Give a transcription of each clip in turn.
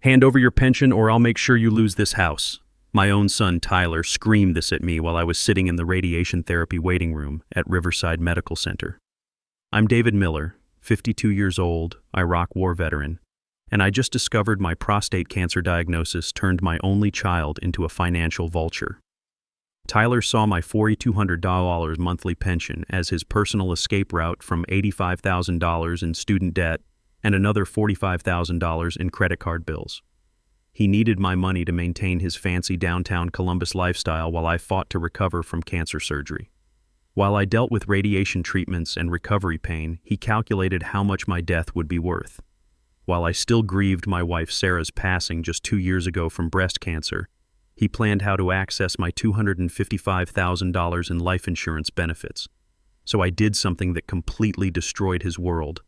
Hand over your pension or I'll make sure you lose this house. My own son, Tyler, screamed this at me while I was sitting in the radiation therapy waiting room at Riverside Medical Center. I'm David Miller, 52 years old, Iraq War veteran, and I just discovered my prostate cancer diagnosis turned my only child into a financial vulture. Tyler saw my $4,200 monthly pension as his personal escape route from $85,000 in student debt and another $45,000 in credit card bills. He needed my money to maintain his fancy downtown Columbus lifestyle while I fought to recover from cancer surgery. While I dealt with radiation treatments and recovery pain, he calculated how much my death would be worth. While I still grieved my wife Sarah's passing just 2 years ago from breast cancer, he planned how to access my $255,000 in life insurance benefits. So I did something that completely destroyed his world.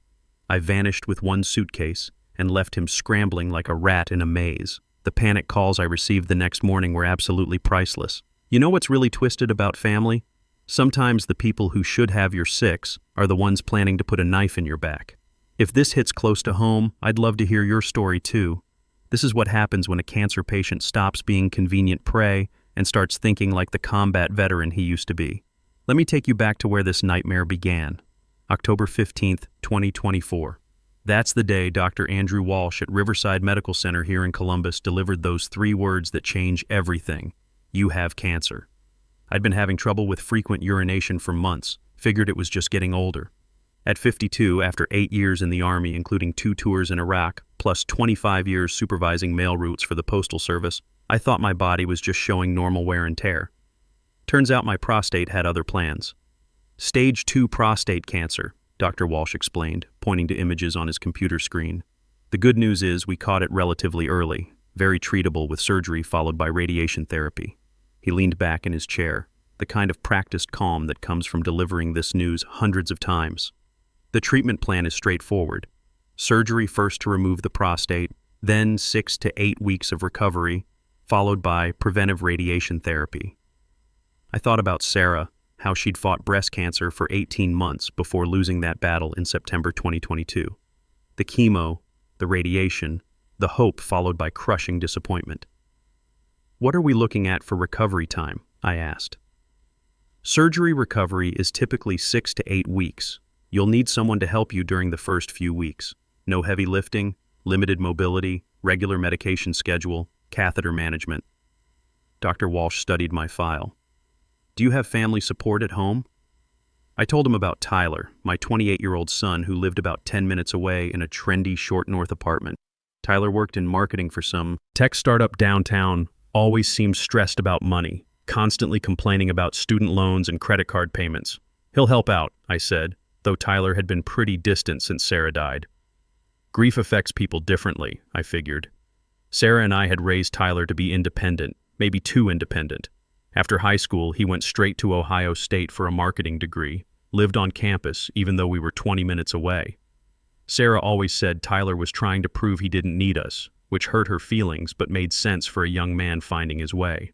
I vanished with one suitcase and left him scrambling like a rat in a maze. The panic calls I received the next morning were absolutely priceless. You know what's really twisted about family? Sometimes the people who should have your six are the ones planning to put a knife in your back. If this hits close to home, I'd love to hear your story too. This is what happens when a cancer patient stops being convenient prey and starts thinking like the combat veteran he used to be. Let me take you back to where this nightmare began. October 15th, 2024. That's the day Dr. Andrew Walsh at Riverside Medical Center here in Columbus delivered those 3 words that change everything. You have cancer. I'd been having trouble with frequent urination for months, figured it was just getting older. At 52, after 8 years in the Army, including 2 tours in Iraq, plus 25 years supervising mail routes for the Postal Service, I thought my body was just showing normal wear and tear. Turns out my prostate had other plans. Stage 2 prostate cancer, Dr. Walsh explained, pointing to images on his computer screen. The good news is we caught it relatively early, very treatable with surgery followed by radiation therapy. He leaned back in his chair, the kind of practiced calm that comes from delivering this news hundreds of times. The treatment plan is straightforward. Surgery first to remove the prostate, then 6 to 8 weeks of recovery, followed by preventive radiation therapy. I thought about Sarah, how she'd fought breast cancer for 18 months before losing that battle in September 2022. The chemo, the radiation, the hope followed by crushing disappointment. What are we looking at for recovery time? I asked. Surgery recovery is typically 6 to 8 weeks. You'll need someone to help you during the first few weeks. No heavy lifting, limited mobility, regular medication schedule, catheter management. Dr. Walsh studied my file. Do you have family support at home? I told him about Tyler, my 28-year-old son who lived about 10 minutes away in a trendy short north apartment. Tyler worked in marketing for some tech startup downtown, always seemed stressed about money, constantly complaining about student loans and credit card payments. He'll help out, I said, though Tyler had been pretty distant since Sarah died. Grief affects people differently, I figured. Sarah and I had raised Tyler to be independent, maybe too independent. After high school, he went straight to Ohio State for a marketing degree, lived on campus even though we were 20 minutes away. Sarah always said Tyler was trying to prove he didn't need us, which hurt her feelings but made sense for a young man finding his way.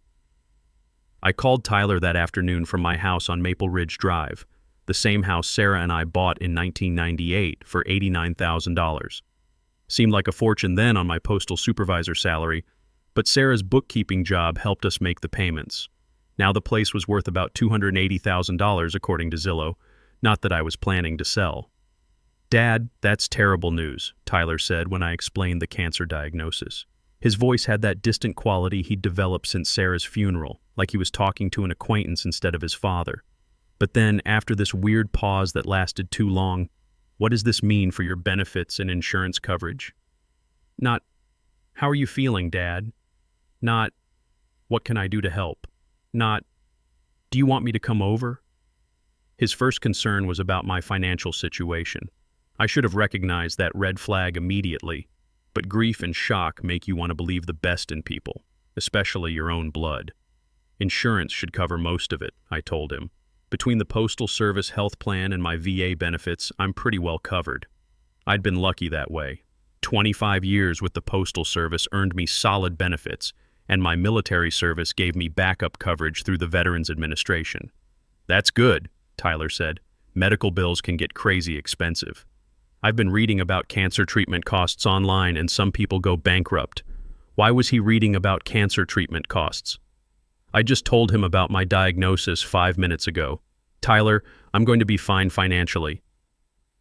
I called Tyler that afternoon from my house on Maple Ridge Drive, the same house Sarah and I bought in 1998 for $89,000. Seemed like a fortune then on my postal supervisor salary, but Sarah's bookkeeping job helped us make the payments. Now the place was worth about $280,000 according to Zillow, not that I was planning to sell. Dad, that's terrible news, Tyler said when I explained the cancer diagnosis. His voice had that distant quality he'd developed since Sarah's funeral, like he was talking to an acquaintance instead of his father. But then, after this weird pause that lasted too long, what does this mean for your benefits and insurance coverage? Not, how are you feeling, Dad? Not, what can I do to help? Not, do you want me to come over? His first concern was about my financial situation. I should have recognized that red flag immediately, but grief and shock make you want to believe the best in people, especially your own blood. Insurance should cover most of it, I told him. Between the Postal Service health plan and my VA benefits, I'm pretty well covered. I'd been lucky that way. 25 years with the Postal Service earned me solid benefits, and my military service gave me backup coverage through the Veterans Administration. That's good, Tyler said. Medical bills can get crazy expensive. I've been reading about cancer treatment costs online and some people go bankrupt. Why was he reading about cancer treatment costs? I just told him about my diagnosis 5 minutes ago. Tyler, I'm going to be fine financially.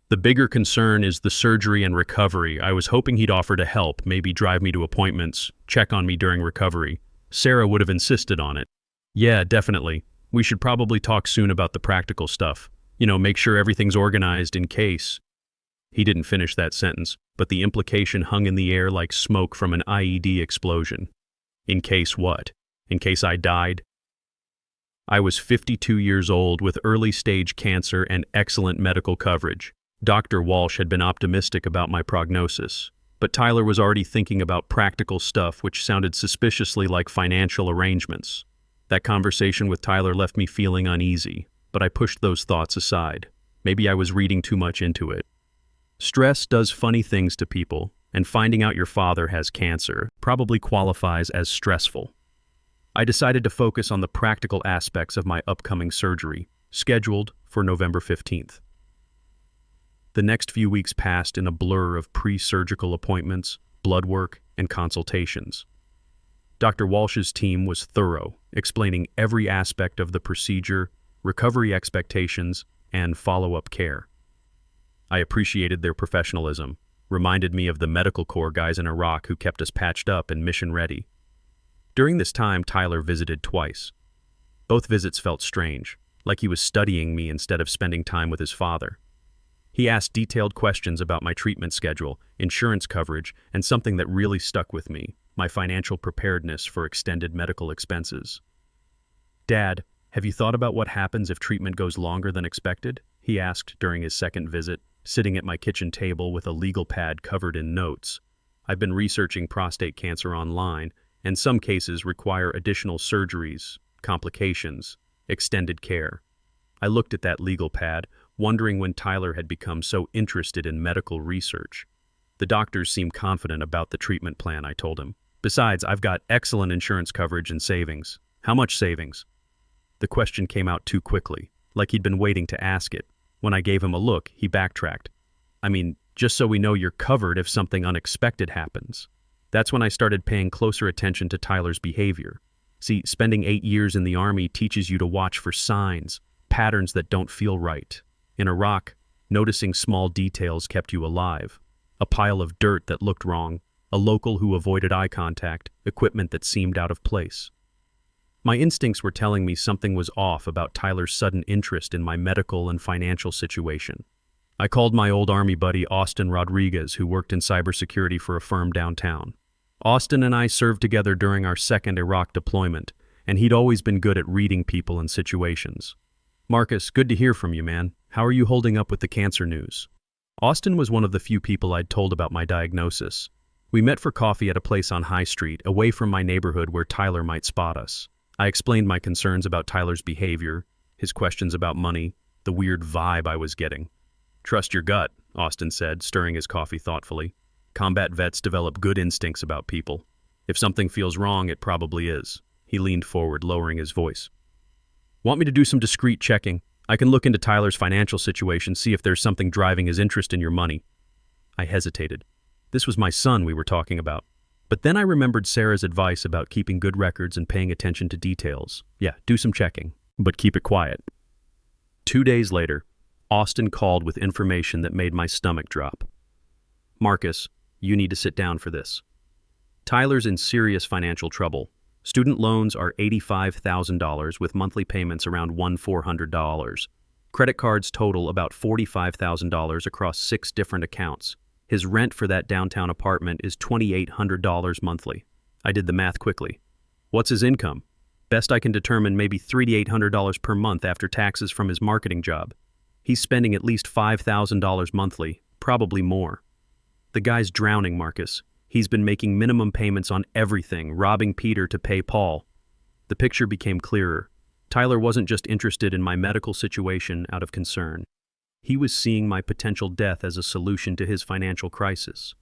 The bigger concern is the surgery and recovery. I was hoping he'd offer to help, maybe drive me to appointments, check on me during recovery. Sarah would have insisted on it. Yeah, definitely. We should probably talk soon about the practical stuff. Make sure everything's organized in case. He didn't finish that sentence, but the implication hung in the air like smoke from an IED explosion. In case what? In case I died? I was 52 years old with early-stage cancer and excellent medical coverage. Dr. Walsh had been optimistic about my prognosis, but Tyler was already thinking about practical stuff which sounded suspiciously like financial arrangements. That conversation with Tyler left me feeling uneasy, but I pushed those thoughts aside. Maybe I was reading too much into it. Stress does funny things to people, and finding out your father has cancer probably qualifies as stressful. I decided to focus on the practical aspects of my upcoming surgery, scheduled for November 15th. The next few weeks passed in a blur of pre-surgical appointments, blood work, and consultations. Dr. Walsh's team was thorough, explaining every aspect of the procedure, recovery expectations, and follow-up care. I appreciated their professionalism, reminded me of the medical corps guys in Iraq who kept us patched up and mission-ready. During this time, Tyler visited twice. Both visits felt strange, like he was studying me instead of spending time with his father. He asked detailed questions about my treatment schedule, insurance coverage, and something that really stuck with me, my financial preparedness for extended medical expenses. "Dad, have you thought about what happens if treatment goes longer than expected?" he asked during his second visit, sitting at my kitchen table with a legal pad covered in notes. I've been researching prostate cancer online, and some cases require additional surgeries, complications, extended care. I looked at that legal pad, wondering when Tyler had become so interested in medical research. The doctors seemed confident about the treatment plan, I told him. Besides, I've got excellent insurance coverage and savings. How much savings? The question came out too quickly, like he'd been waiting to ask it. When I gave him a look, he backtracked. Just so we know you're covered if something unexpected happens. That's when I started paying closer attention to Tyler's behavior. See, spending 8 years in the Army teaches you to watch for signs, patterns that don't feel right. In Iraq, noticing small details kept you alive. A pile of dirt that looked wrong, a local who avoided eye contact, equipment that seemed out of place. My instincts were telling me something was off about Tyler's sudden interest in my medical and financial situation. I called my old Army buddy Austin Rodriguez, who worked in cybersecurity for a firm downtown. Austin and I served together during our second Iraq deployment, and he'd always been good at reading people and situations. "Marcus, good to hear from you, man. How are you holding up with the cancer news?" Austin was one of the few people I'd told about my diagnosis. We met for coffee at a place on High Street, away from my neighborhood where Tyler might spot us. I explained my concerns about Tyler's behavior, his questions about money, the weird vibe I was getting. "Trust your gut," Austin said, stirring his coffee thoughtfully. "Combat vets develop good instincts about people. If something feels wrong, it probably is." He leaned forward, lowering his voice. "Want me to do some discreet checking? I can look into Tyler's financial situation, see if there's something driving his interest in your money." I hesitated. This was my son we were talking about. But then I remembered Sarah's advice about keeping good records and paying attention to details. Yeah, do some checking, but keep it quiet. 2 days later, Austin called with information that made my stomach drop. "Marcus, you need to sit down for this. Tyler's in serious financial trouble. Student loans are $85,000 with monthly payments around $1,400. Credit cards total about $45,000 across 6 different accounts. His rent for that downtown apartment is $2,800 monthly." I did the math quickly. "What's his income?" "Best I can determine, maybe $3,800 per month after taxes from his marketing job. He's spending at least $5,000 monthly, probably more." "The guy's drowning, Marcus. He's been making minimum payments on everything, robbing Peter to pay Paul." The picture became clearer. Tyler wasn't just interested in my medical situation out of concern. He was seeing my potential death as a solution to his financial crisis.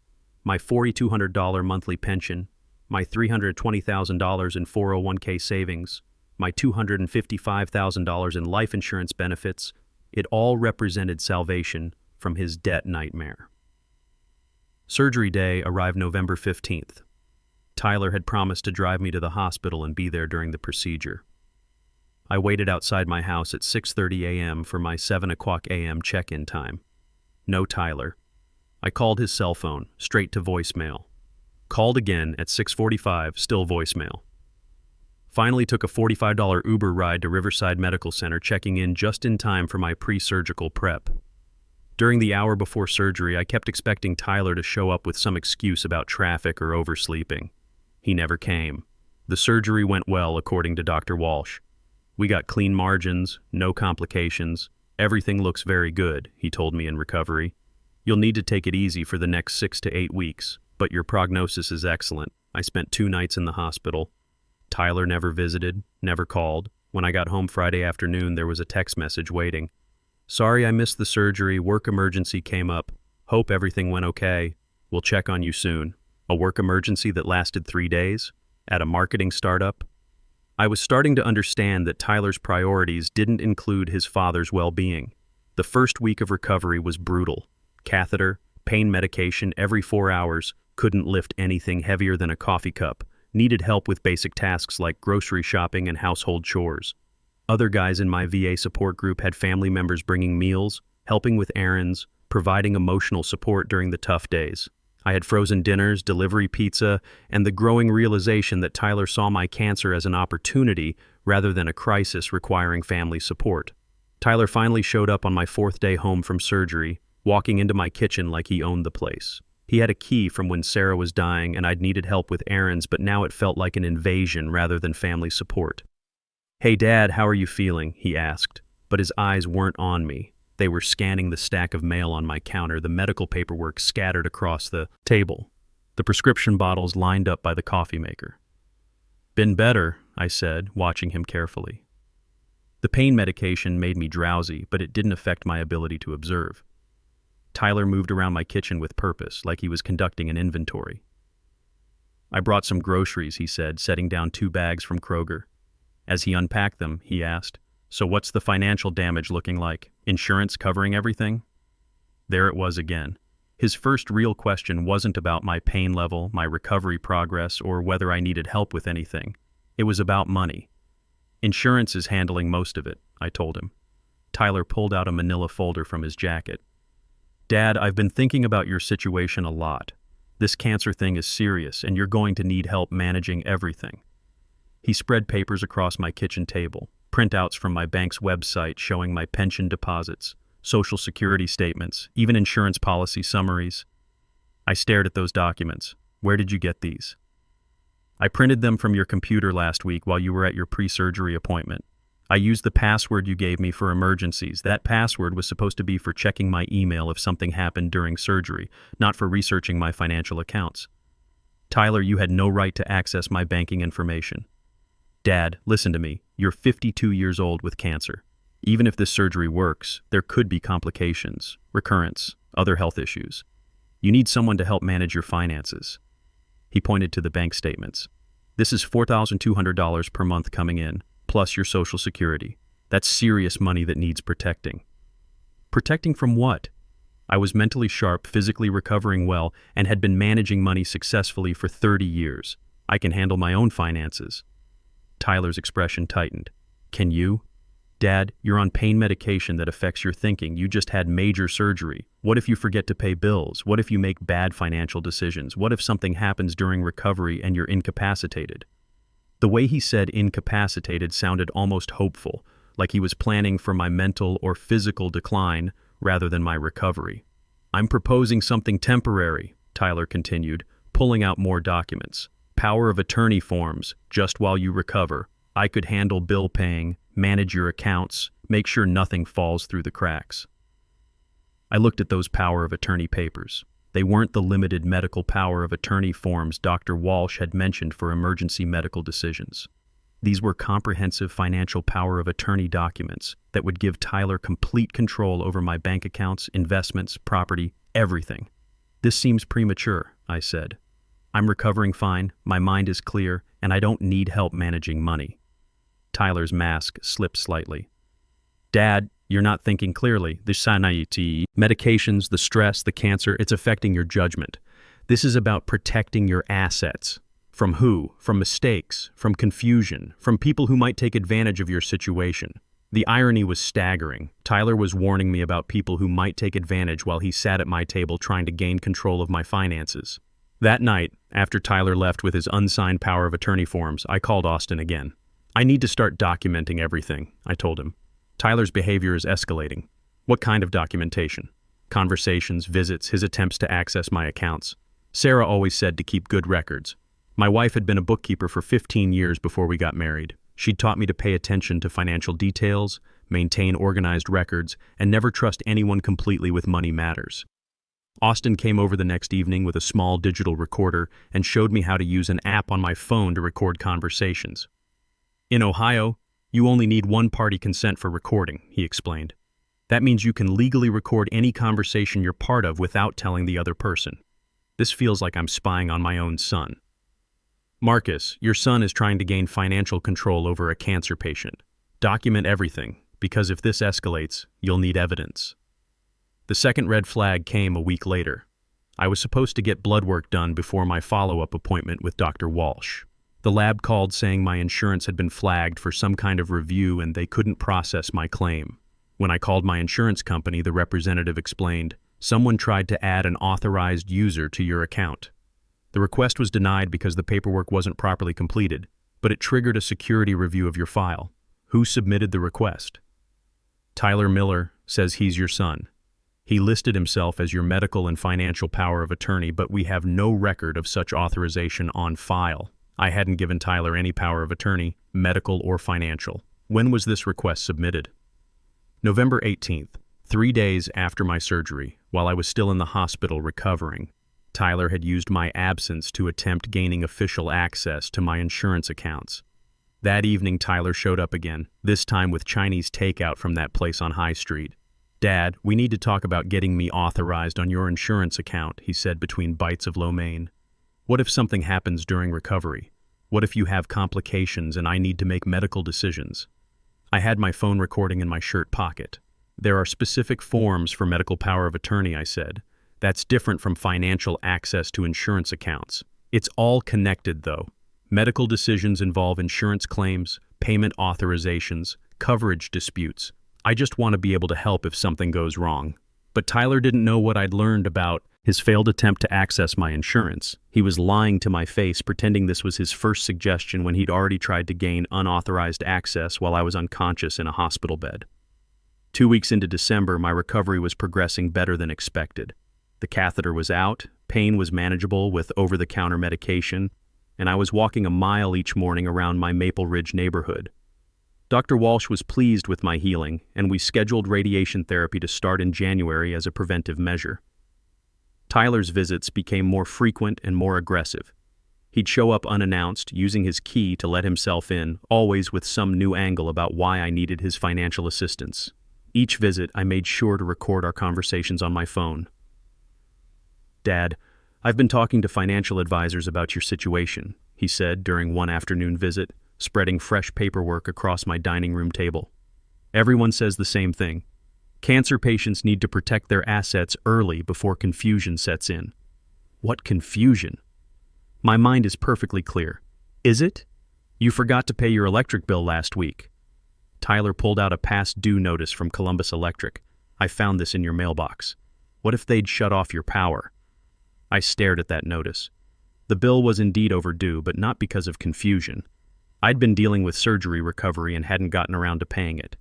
My $4,200 monthly pension, my $320,000 in 401k savings, my $255,000 in life insurance benefits, it all represented salvation from his debt nightmare. Surgery day arrived November 15th. Tyler had promised to drive me to the hospital and be there during the procedure. I waited outside my house at 6:30 a.m. for my 7 o'clock a.m. check-in time. No Tyler. I called his cell phone, straight to voicemail. Called again at 6:45, still voicemail. Finally took a $45 Uber ride to Riverside Medical Center, checking in just in time for my pre-surgical prep. During the hour before surgery, I kept expecting Tyler to show up with some excuse about traffic or oversleeping. He never came. The surgery went well, according to Dr. Walsh. We got clean margins, no complications. Everything looks very good, he told me in recovery. You'll need to take it easy for the next 6 to 8 weeks, but your prognosis is excellent. I spent 2 nights in the hospital. Tyler never visited, never called. When I got home Friday afternoon, there was a text message waiting. Sorry I missed the surgery, work emergency came up. Hope everything went okay. We'll check on you soon. A work emergency that lasted 3 days? At a marketing startup? I was starting to understand that Tyler's priorities didn't include his father's well-being. The first week of recovery was brutal. Catheter, pain medication every 4 hours, couldn't lift anything heavier than a coffee cup, needed help with basic tasks like grocery shopping and household chores. Other guys in my VA support group had family members bringing meals, helping with errands, providing emotional support during the tough days. I had frozen dinners, delivery pizza, and the growing realization that Tyler saw my cancer as an opportunity rather than a crisis requiring family support. Tyler finally showed up on my 4th day home from surgery, walking into my kitchen like he owned the place. He had a key from when Sarah was dying and I'd needed help with errands, but now it felt like an invasion rather than family support. "Hey Dad, how are you feeling?" he asked, but his eyes weren't on me. They were scanning the stack of mail on my counter, the medical paperwork scattered across the table, the prescription bottles lined up by the coffee maker. "Been better," I said, watching him carefully. The pain medication made me drowsy, but it didn't affect my ability to observe. Tyler moved around my kitchen with purpose, like he was conducting an inventory. "I brought some groceries," he said, setting down 2 bags from Kroger. As he unpacked them, he asked, "So what's the financial damage looking like? Insurance covering everything?" There it was again. His first real question wasn't about my pain level, my recovery progress, or whether I needed help with anything. It was about money. "Insurance is handling most of it," I told him. Tyler pulled out a manila folder from his jacket. "Dad, I've been thinking about your situation a lot. This cancer thing is serious, and you're going to need help managing everything." He spread papers across my kitchen table, printouts from my bank's website showing my pension deposits, Social Security statements, even insurance policy summaries. I stared at those documents. "Where did you get these?" "I printed them from your computer last week while you were at your pre-surgery appointment. I used the password you gave me for emergencies. That password was supposed to be for checking my email if something happened during surgery, not for researching my financial accounts. Tyler, you had no right to access my banking information. Dad, listen to me. You're 52 years old with cancer. Even if this surgery works, there could be complications, recurrence, other health issues. You need someone to help manage your finances." He pointed to the bank statements. "This is $4,200 per month coming in, plus your Social Security. That's serious money that needs protecting." Protecting from what? I was mentally sharp, physically recovering well, and had been managing money successfully for 30 years. I can handle my own finances. Tyler's expression tightened. "Can you?" "Dad, you're on pain medication that affects your thinking. You just had major surgery. What if you forget to pay bills? What if you make bad financial decisions? What if something happens during recovery and you're incapacitated?" The way he said incapacitated sounded almost hopeful, like he was planning for my mental or physical decline rather than my recovery. "I'm proposing something temporary," Tyler continued, pulling out more documents. "Power of attorney forms, just while you recover. I could handle bill paying, manage your accounts, make sure nothing falls through the cracks." I looked at those power of attorney papers. They weren't the limited medical power of attorney forms Dr. Walsh had mentioned for emergency medical decisions. These were comprehensive financial power of attorney documents that would give Tyler complete control over my bank accounts, investments, property, everything. "This seems premature," I said. "I'm recovering fine, my mind is clear, and I don't need help managing money." Tyler's mask slipped slightly. "Dad, you're not thinking clearly. The medications, the stress, the cancer, it's affecting your judgment. This is about protecting your assets. From who? From mistakes, from confusion, from people who might take advantage of your situation. The irony was staggering. Tyler was warning me about people who might take advantage while he sat at my table trying to gain control of my finances. That night, after Tyler left with his unsigned power of attorney forms, I called Austin again. I need to start documenting everything, I told him. Tyler's behavior is escalating. What kind of documentation? Conversations, visits, his attempts to access my accounts. Sarah always said to keep good records. My wife had been a bookkeeper for 15 years before we got married. She'd taught me to pay attention to financial details, maintain organized records, and never trust anyone completely with money matters. Austin came over the next evening with a small digital recorder and showed me how to use an app on my phone to record conversations. In Ohio, you only need one-party consent for recording, he explained. That means you can legally record any conversation you're part of without telling the other person. This feels like I'm spying on my own son. Marcus, your son is trying to gain financial control over a cancer patient. Document everything, because if this escalates, you'll need evidence. The second red flag came a week later. I was supposed to get blood work done before my follow-up appointment with Dr. Walsh. The lab called saying my insurance had been flagged for some kind of review and they couldn't process my claim. When I called my insurance company, the representative explained, "Someone tried to add an authorized user to your account. The request was denied because the paperwork wasn't properly completed, but it triggered a security review of your file. Who submitted the request?" "Tyler Miller says he's your son. He listed himself as your medical and financial power of attorney, but we have no record of such authorization on file. I hadn't given Tyler any power of attorney, medical or financial. When was this request submitted?" November 18th, 3 days after my surgery, while I was still in the hospital recovering. Tyler had used my absence to attempt gaining official access to my insurance accounts. That evening, Tyler showed up again, this time with Chinese takeout from that place on High Street. "Dad, we need to talk about getting me authorized on your insurance account," he said between bites of lo mein. "What if something happens during recovery? What if you have complications and I need to make medical decisions?" I had my phone recording in my shirt pocket. "There are specific forms for medical power of attorney," I said. "That's different from financial access to insurance accounts. It's all connected, though. Medical decisions involve insurance claims, payment authorizations, coverage disputes. I just want to be able to help if something goes wrong." But Tyler didn't know what I'd learned about his failed attempt to access my insurance. He was lying to my face, pretending this was his first suggestion when he'd already tried to gain unauthorized access while I was unconscious in a hospital bed. 2 weeks into December, my recovery was progressing better than expected. The catheter was out, pain was manageable with over-the-counter medication, and I was walking a mile each morning around my Maple Ridge neighborhood. Dr. Walsh was pleased with my healing, and we scheduled radiation therapy to start in January as a preventive measure. Tyler's visits became more frequent and more aggressive. He'd show up unannounced, using his key to let himself in, always with some new angle about why I needed his financial assistance. Each visit, I made sure to record our conversations on my phone. "Dad, I've been talking to financial advisors about your situation," he said during one afternoon visit, spreading fresh paperwork across my dining room table. "Everyone says the same thing. Cancer patients need to protect their assets early before confusion sets in." What confusion? My mind is perfectly clear. Is it? "You forgot to pay your electric bill last week." Tyler pulled out a past due notice from Columbus Electric. "I found this in your mailbox. What if they'd shut off your power?" I stared at that notice. The bill was indeed overdue, but not because of confusion. I'd been dealing with surgery recovery and hadn't gotten around to paying it.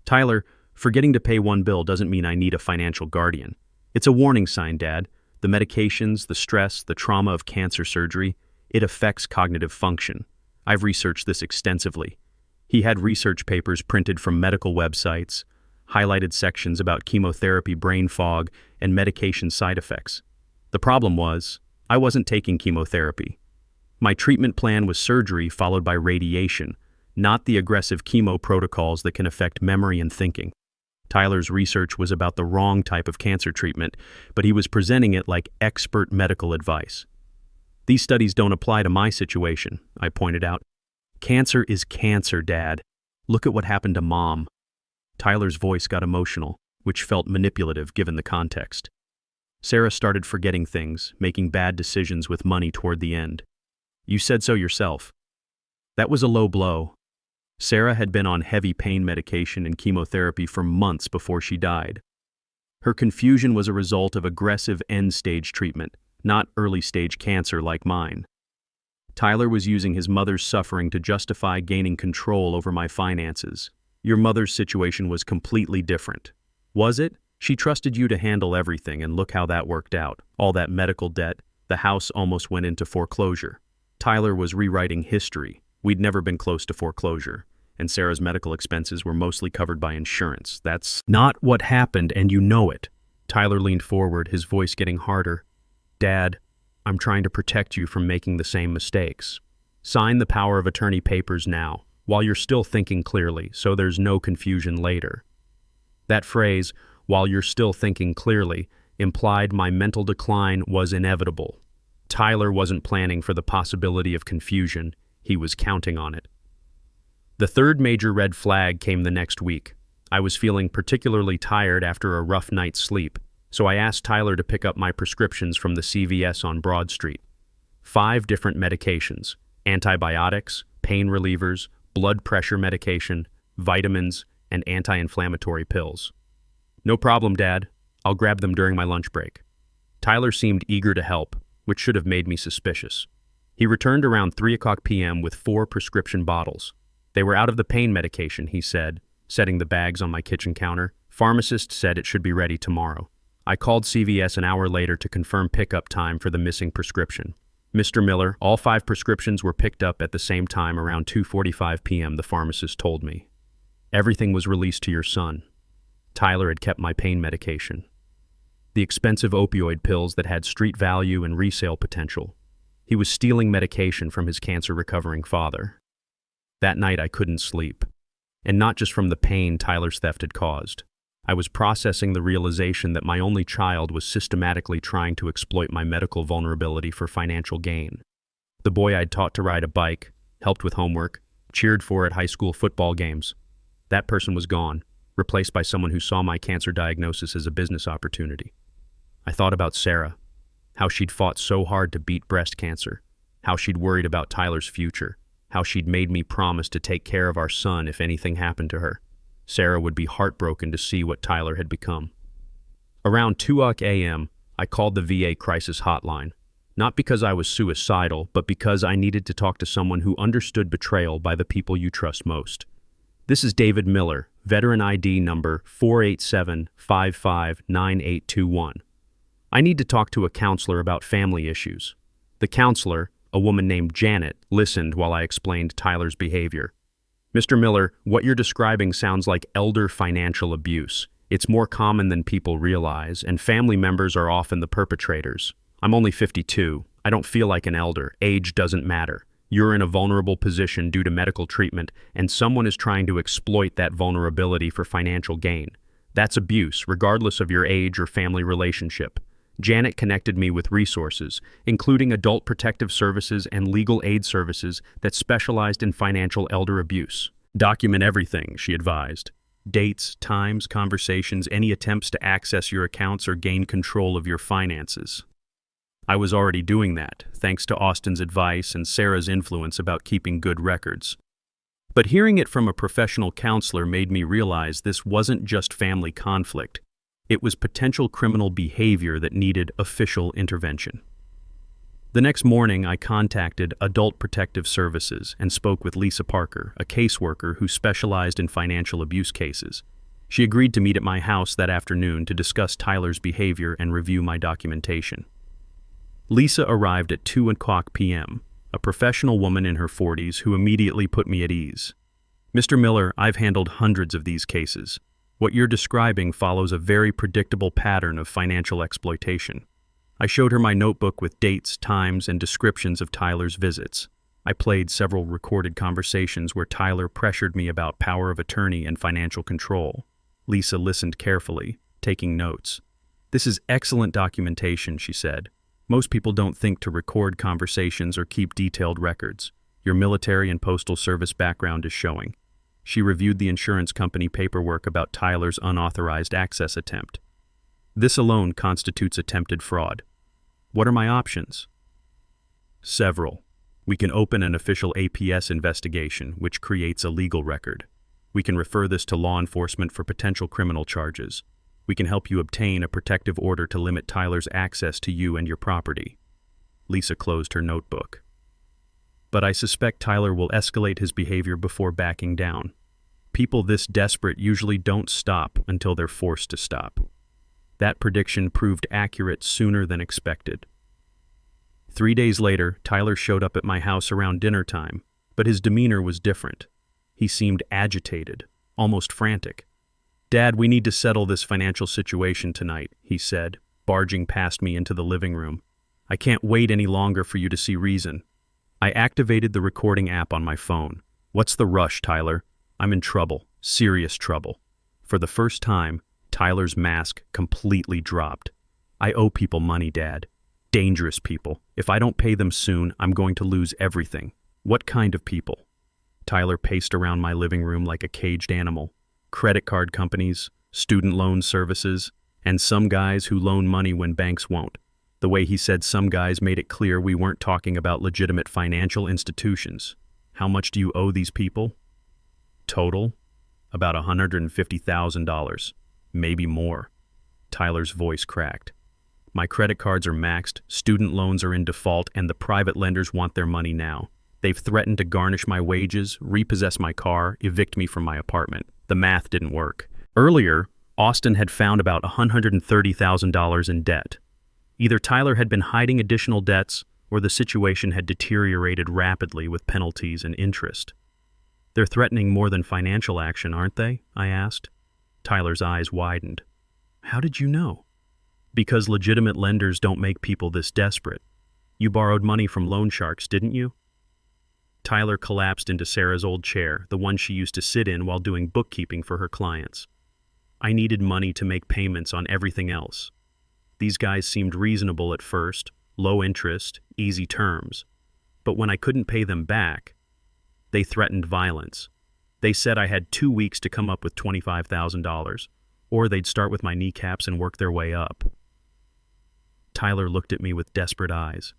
"Tyler, forgetting to pay one bill doesn't mean I need a financial guardian. It's a warning sign, Dad. The medications, the stress, the trauma of cancer surgery, it affects cognitive function. I've researched this extensively." He had research papers printed from medical websites, highlighted sections about chemotherapy brain fog and medication side effects. The problem was, I wasn't taking chemotherapy. My treatment plan was surgery followed by radiation, not the aggressive chemo protocols that can affect memory and thinking. Tyler's research was about the wrong type of cancer treatment, but he was presenting it like expert medical advice. "These studies don't apply to my situation," I pointed out. "Cancer is cancer, Dad. Look at what happened to Mom." Tyler's voice got emotional, which felt manipulative given the context. Sarah started forgetting things, making bad decisions with money toward the end. You said so yourself. That was a low blow. Sarah had been on heavy pain medication and chemotherapy for months before she died. Her confusion was a result of aggressive end-stage treatment, not early-stage cancer like mine. Tyler was using his mother's suffering to justify gaining control over my finances. Your mother's situation was completely different. Was it? She trusted you to handle everything, and look how that worked out. All that medical debt, the house almost went into foreclosure. Tyler was rewriting history. We'd never been close to foreclosure, and Sarah's medical expenses were mostly covered by insurance. That's not what happened, and you know it. Tyler leaned forward, his voice getting harder. Dad, I'm trying to protect you from making the same mistakes. Sign the power of attorney papers now, while you're still thinking clearly, so there's no confusion later. That phrase, while you're still thinking clearly, implied my mental decline was inevitable. Tyler wasn't planning for the possibility of confusion. He was counting on it. The third major red flag came the next week. I was feeling particularly tired after a rough night's sleep, so I asked Tyler to pick up my prescriptions from the CVS on Broad Street. 5 different medications: antibiotics, pain relievers, blood pressure medication, vitamins, and anti-inflammatory pills. No problem, Dad. I'll grab them during my lunch break. Tyler seemed eager to help, which should have made me suspicious. He returned around 3:00 p.m. with 4 prescription bottles. They were out of the pain medication, he said, setting the bags on my kitchen counter. Pharmacist said it should be ready tomorrow. I called CVS an hour later to confirm pickup time for the missing prescription. Mr. Miller, all 5 prescriptions were picked up at the same time around 2:45 p.m., the pharmacist told me. Everything was released to your son. Tyler had kept my pain medication. The expensive opioid pills that had street value and resale potential. He was stealing medication from his cancer-recovering father. That night I couldn't sleep. And not just from the pain Tyler's theft had caused. I was processing the realization that my only child was systematically trying to exploit my medical vulnerability for financial gain. The boy I'd taught to ride a bike, helped with homework, cheered for at high school football games. That person was gone, replaced by someone who saw my cancer diagnosis as a business opportunity. I thought about Sarah, how she'd fought so hard to beat breast cancer, how she'd worried about Tyler's future, how she'd made me promise to take care of our son if anything happened to her. Sarah would be heartbroken to see what Tyler had become. Around 2:00 a.m., I called the VA crisis hotline, not because I was suicidal, but because I needed to talk to someone who understood betrayal by the people you trust most. This is David Miller, veteran ID number 487559821. I need to talk to a counselor about family issues. The counselor, a woman named Janet, listened while I explained Tyler's behavior. Mr. Miller, what you're describing sounds like elder financial abuse. It's more common than people realize, and family members are often the perpetrators. I'm only 52. I don't feel like an elder. Age doesn't matter. You're in a vulnerable position due to medical treatment, and someone is trying to exploit that vulnerability for financial gain. That's abuse, regardless of your age or family relationship. Janet connected me with resources, including Adult Protective Services and Legal Aid Services that specialized in financial elder abuse. Document everything, she advised. Dates, times, conversations, any attempts to access your accounts or gain control of your finances. I was already doing that, thanks to Austin's advice and Sarah's influence about keeping good records. But hearing it from a professional counselor made me realize this wasn't just family conflict. It was potential criminal behavior that needed official intervention. The next morning, I contacted Adult Protective Services and spoke with Lisa Parker, a caseworker who specialized in financial abuse cases. She agreed to meet at my house that afternoon to discuss Tyler's behavior and review my documentation. Lisa arrived at 2:00 p.m., a professional woman in her 40s who immediately put me at ease. Mr. Miller, I've handled hundreds of these cases. What you're describing follows a very predictable pattern of financial exploitation. I showed her my notebook with dates, times, and descriptions of Tyler's visits. I played several recorded conversations where Tyler pressured me about power of attorney and financial control. Lisa listened carefully, taking notes. This is excellent documentation, she said. Most people don't think to record conversations or keep detailed records. Your military and postal service background is showing. She reviewed the insurance company paperwork about Tyler's unauthorized access attempt. This alone constitutes attempted fraud. What are my options? Several. We can open an official APS investigation, which creates a legal record. We can refer this to law enforcement for potential criminal charges. We can help you obtain a protective order to limit Tyler's access to you and your property. Lisa closed her notebook. But I suspect Tyler will escalate his behavior before backing down. People this desperate usually don't stop until they're forced to stop. That prediction proved accurate sooner than expected. 3 days later, Tyler showed up at my house around dinner time, but his demeanor was different. He seemed agitated, almost frantic. "Dad, we need to settle this financial situation tonight," he said, barging past me into the living room. "I can't wait any longer for you to see reason." I activated the recording app on my phone. "What's the rush, Tyler? I'm in trouble, serious trouble." For the first time, Tyler's mask completely dropped. "I owe people money, Dad. Dangerous people. If I don't pay them soon, I'm going to lose everything." "What kind of people?" Tyler paced around my living room like a caged animal. "Credit card companies, student loan services, and some guys who loan money when banks won't." The way he said some guys made it clear we weren't talking about legitimate financial institutions. "How much do you owe these people?" "Total? About $150,000. Maybe more." Tyler's voice cracked. "My credit cards are maxed, student loans are in default, and the private lenders want their money now. They've threatened to garnish my wages, repossess my car, evict me from my apartment." The math didn't work. Earlier, Austin had found about $130,000 in debt. Either Tyler had been hiding additional debts, or the situation had deteriorated rapidly with penalties and interest. "They're threatening more than financial action, aren't they?" I asked. Tyler's eyes widened. "How did you know?" "Because legitimate lenders don't make people this desperate. You borrowed money from loan sharks, didn't you?" Tyler collapsed into Sarah's old chair, the one she used to sit in while doing bookkeeping for her clients. "I needed money to make payments on everything else. These guys seemed reasonable at first, low interest, easy terms. But when I couldn't pay them back, they threatened violence. They said I had 2 weeks to come up with $25,000, or they'd start with my kneecaps and work their way up." Tyler looked at me with desperate eyes.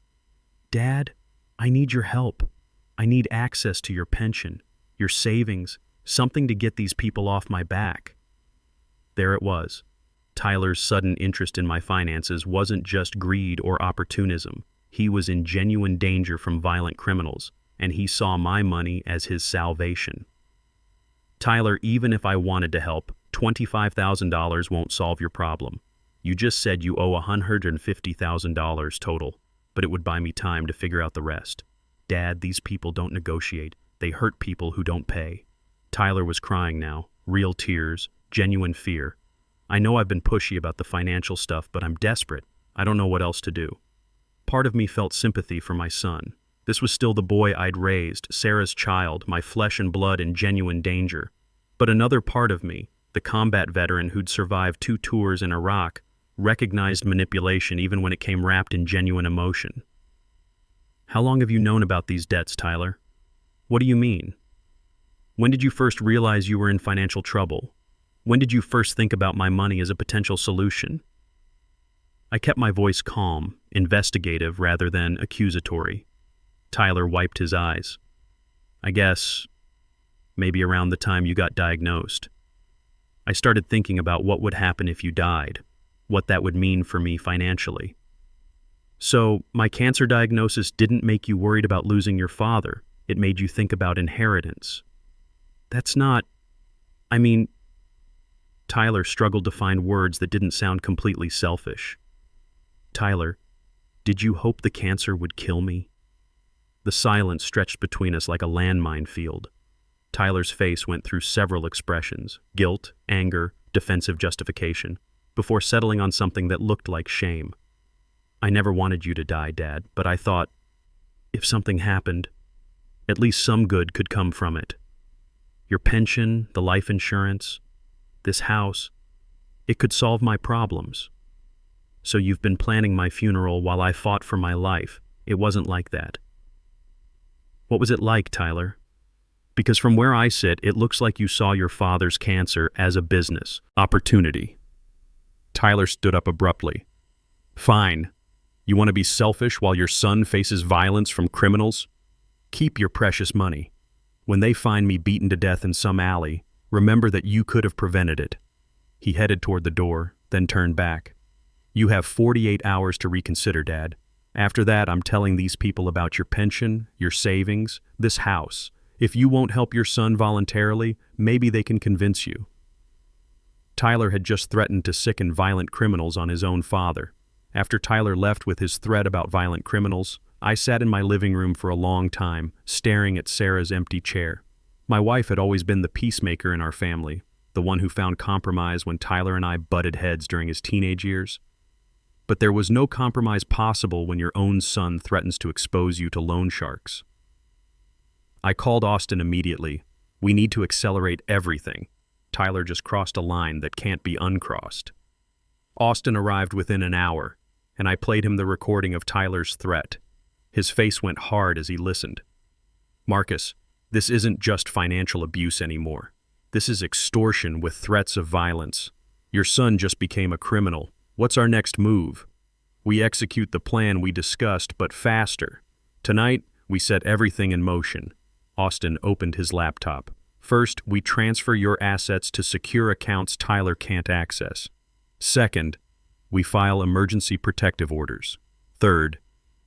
"Dad, I need your help. I need access to your pension, your savings, something to get these people off my back." There it was. Tyler's sudden interest in my finances wasn't just greed or opportunism. He was in genuine danger from violent criminals, and he saw my money as his salvation. "Tyler, even if I wanted to help, $25,000 won't solve your problem. You just said you owe $150,000 total, but it would buy me time to figure out the rest. Dad, these people don't negotiate. They hurt people who don't pay." Tyler was crying now, real tears, genuine fear. "I know I've been pushy about the financial stuff, but I'm desperate. I don't know what else to do." Part of me felt sympathy for my son. This was still the boy I'd raised, Sarah's child, my flesh and blood in genuine danger. But another part of me, the combat veteran who'd survived 2 tours in Iraq, recognized manipulation even when it came wrapped in genuine emotion. "How long have you known about these debts, Tyler? What do you mean? When did you first realize you were in financial trouble? When did you first think about my money as a potential solution?" I kept my voice calm, investigative rather than accusatory. Tyler wiped his eyes. "I guess maybe around the time you got diagnosed. I started thinking about what would happen if you died, what that would mean for me financially." "So, my cancer diagnosis didn't make you worried about losing your father. It made you think about inheritance." "That's not... I mean..." Tyler struggled to find words that didn't sound completely selfish. "Tyler, did you hope the cancer would kill me?" The silence stretched between us like a landmine field. Tyler's face went through several expressions: guilt, anger, defensive justification, before settling on something that looked like shame. "I never wanted you to die, Dad, but I thought, if something happened, at least some good could come from it. Your pension, the life insurance, this house, it could solve my problems. So you've been planning my funeral while I fought for my life. It wasn't like that." "What was it like, Tyler? Because from where I sit, it looks like you saw your father's cancer as a business opportunity." Tyler stood up abruptly. Fine. You want to be selfish while your son faces violence from criminals? Keep your precious money. When they find me beaten to death in some alley, remember that you could have prevented it. He headed toward the door, then turned back. You have 48 hours to reconsider, Dad. After that, I'm telling these people about your pension, your savings, this house. If you won't help your son voluntarily, maybe they can convince you. Tyler had just threatened to sicken violent criminals on his own father. After Tyler left with his threat about violent criminals, I sat in my living room for a long time, staring at Sarah's empty chair. My wife had always been the peacemaker in our family, the one who found compromise when Tyler and I butted heads during his teenage years. But there was no compromise possible when your own son threatens to expose you to loan sharks. I called Austin immediately. We need to accelerate everything. Tyler just crossed a line that can't be uncrossed. Austin arrived within an hour, and I played him the recording of Tyler's threat. His face went hard as he listened. Marcus, this isn't just financial abuse anymore. This is extortion with threats of violence. Your son just became a criminal. What's our next move? We execute the plan we discussed, but faster. Tonight, we set everything in motion. Austin opened his laptop. First, we transfer your assets to secure accounts Tyler can't access. Second, we file emergency protective orders. Third,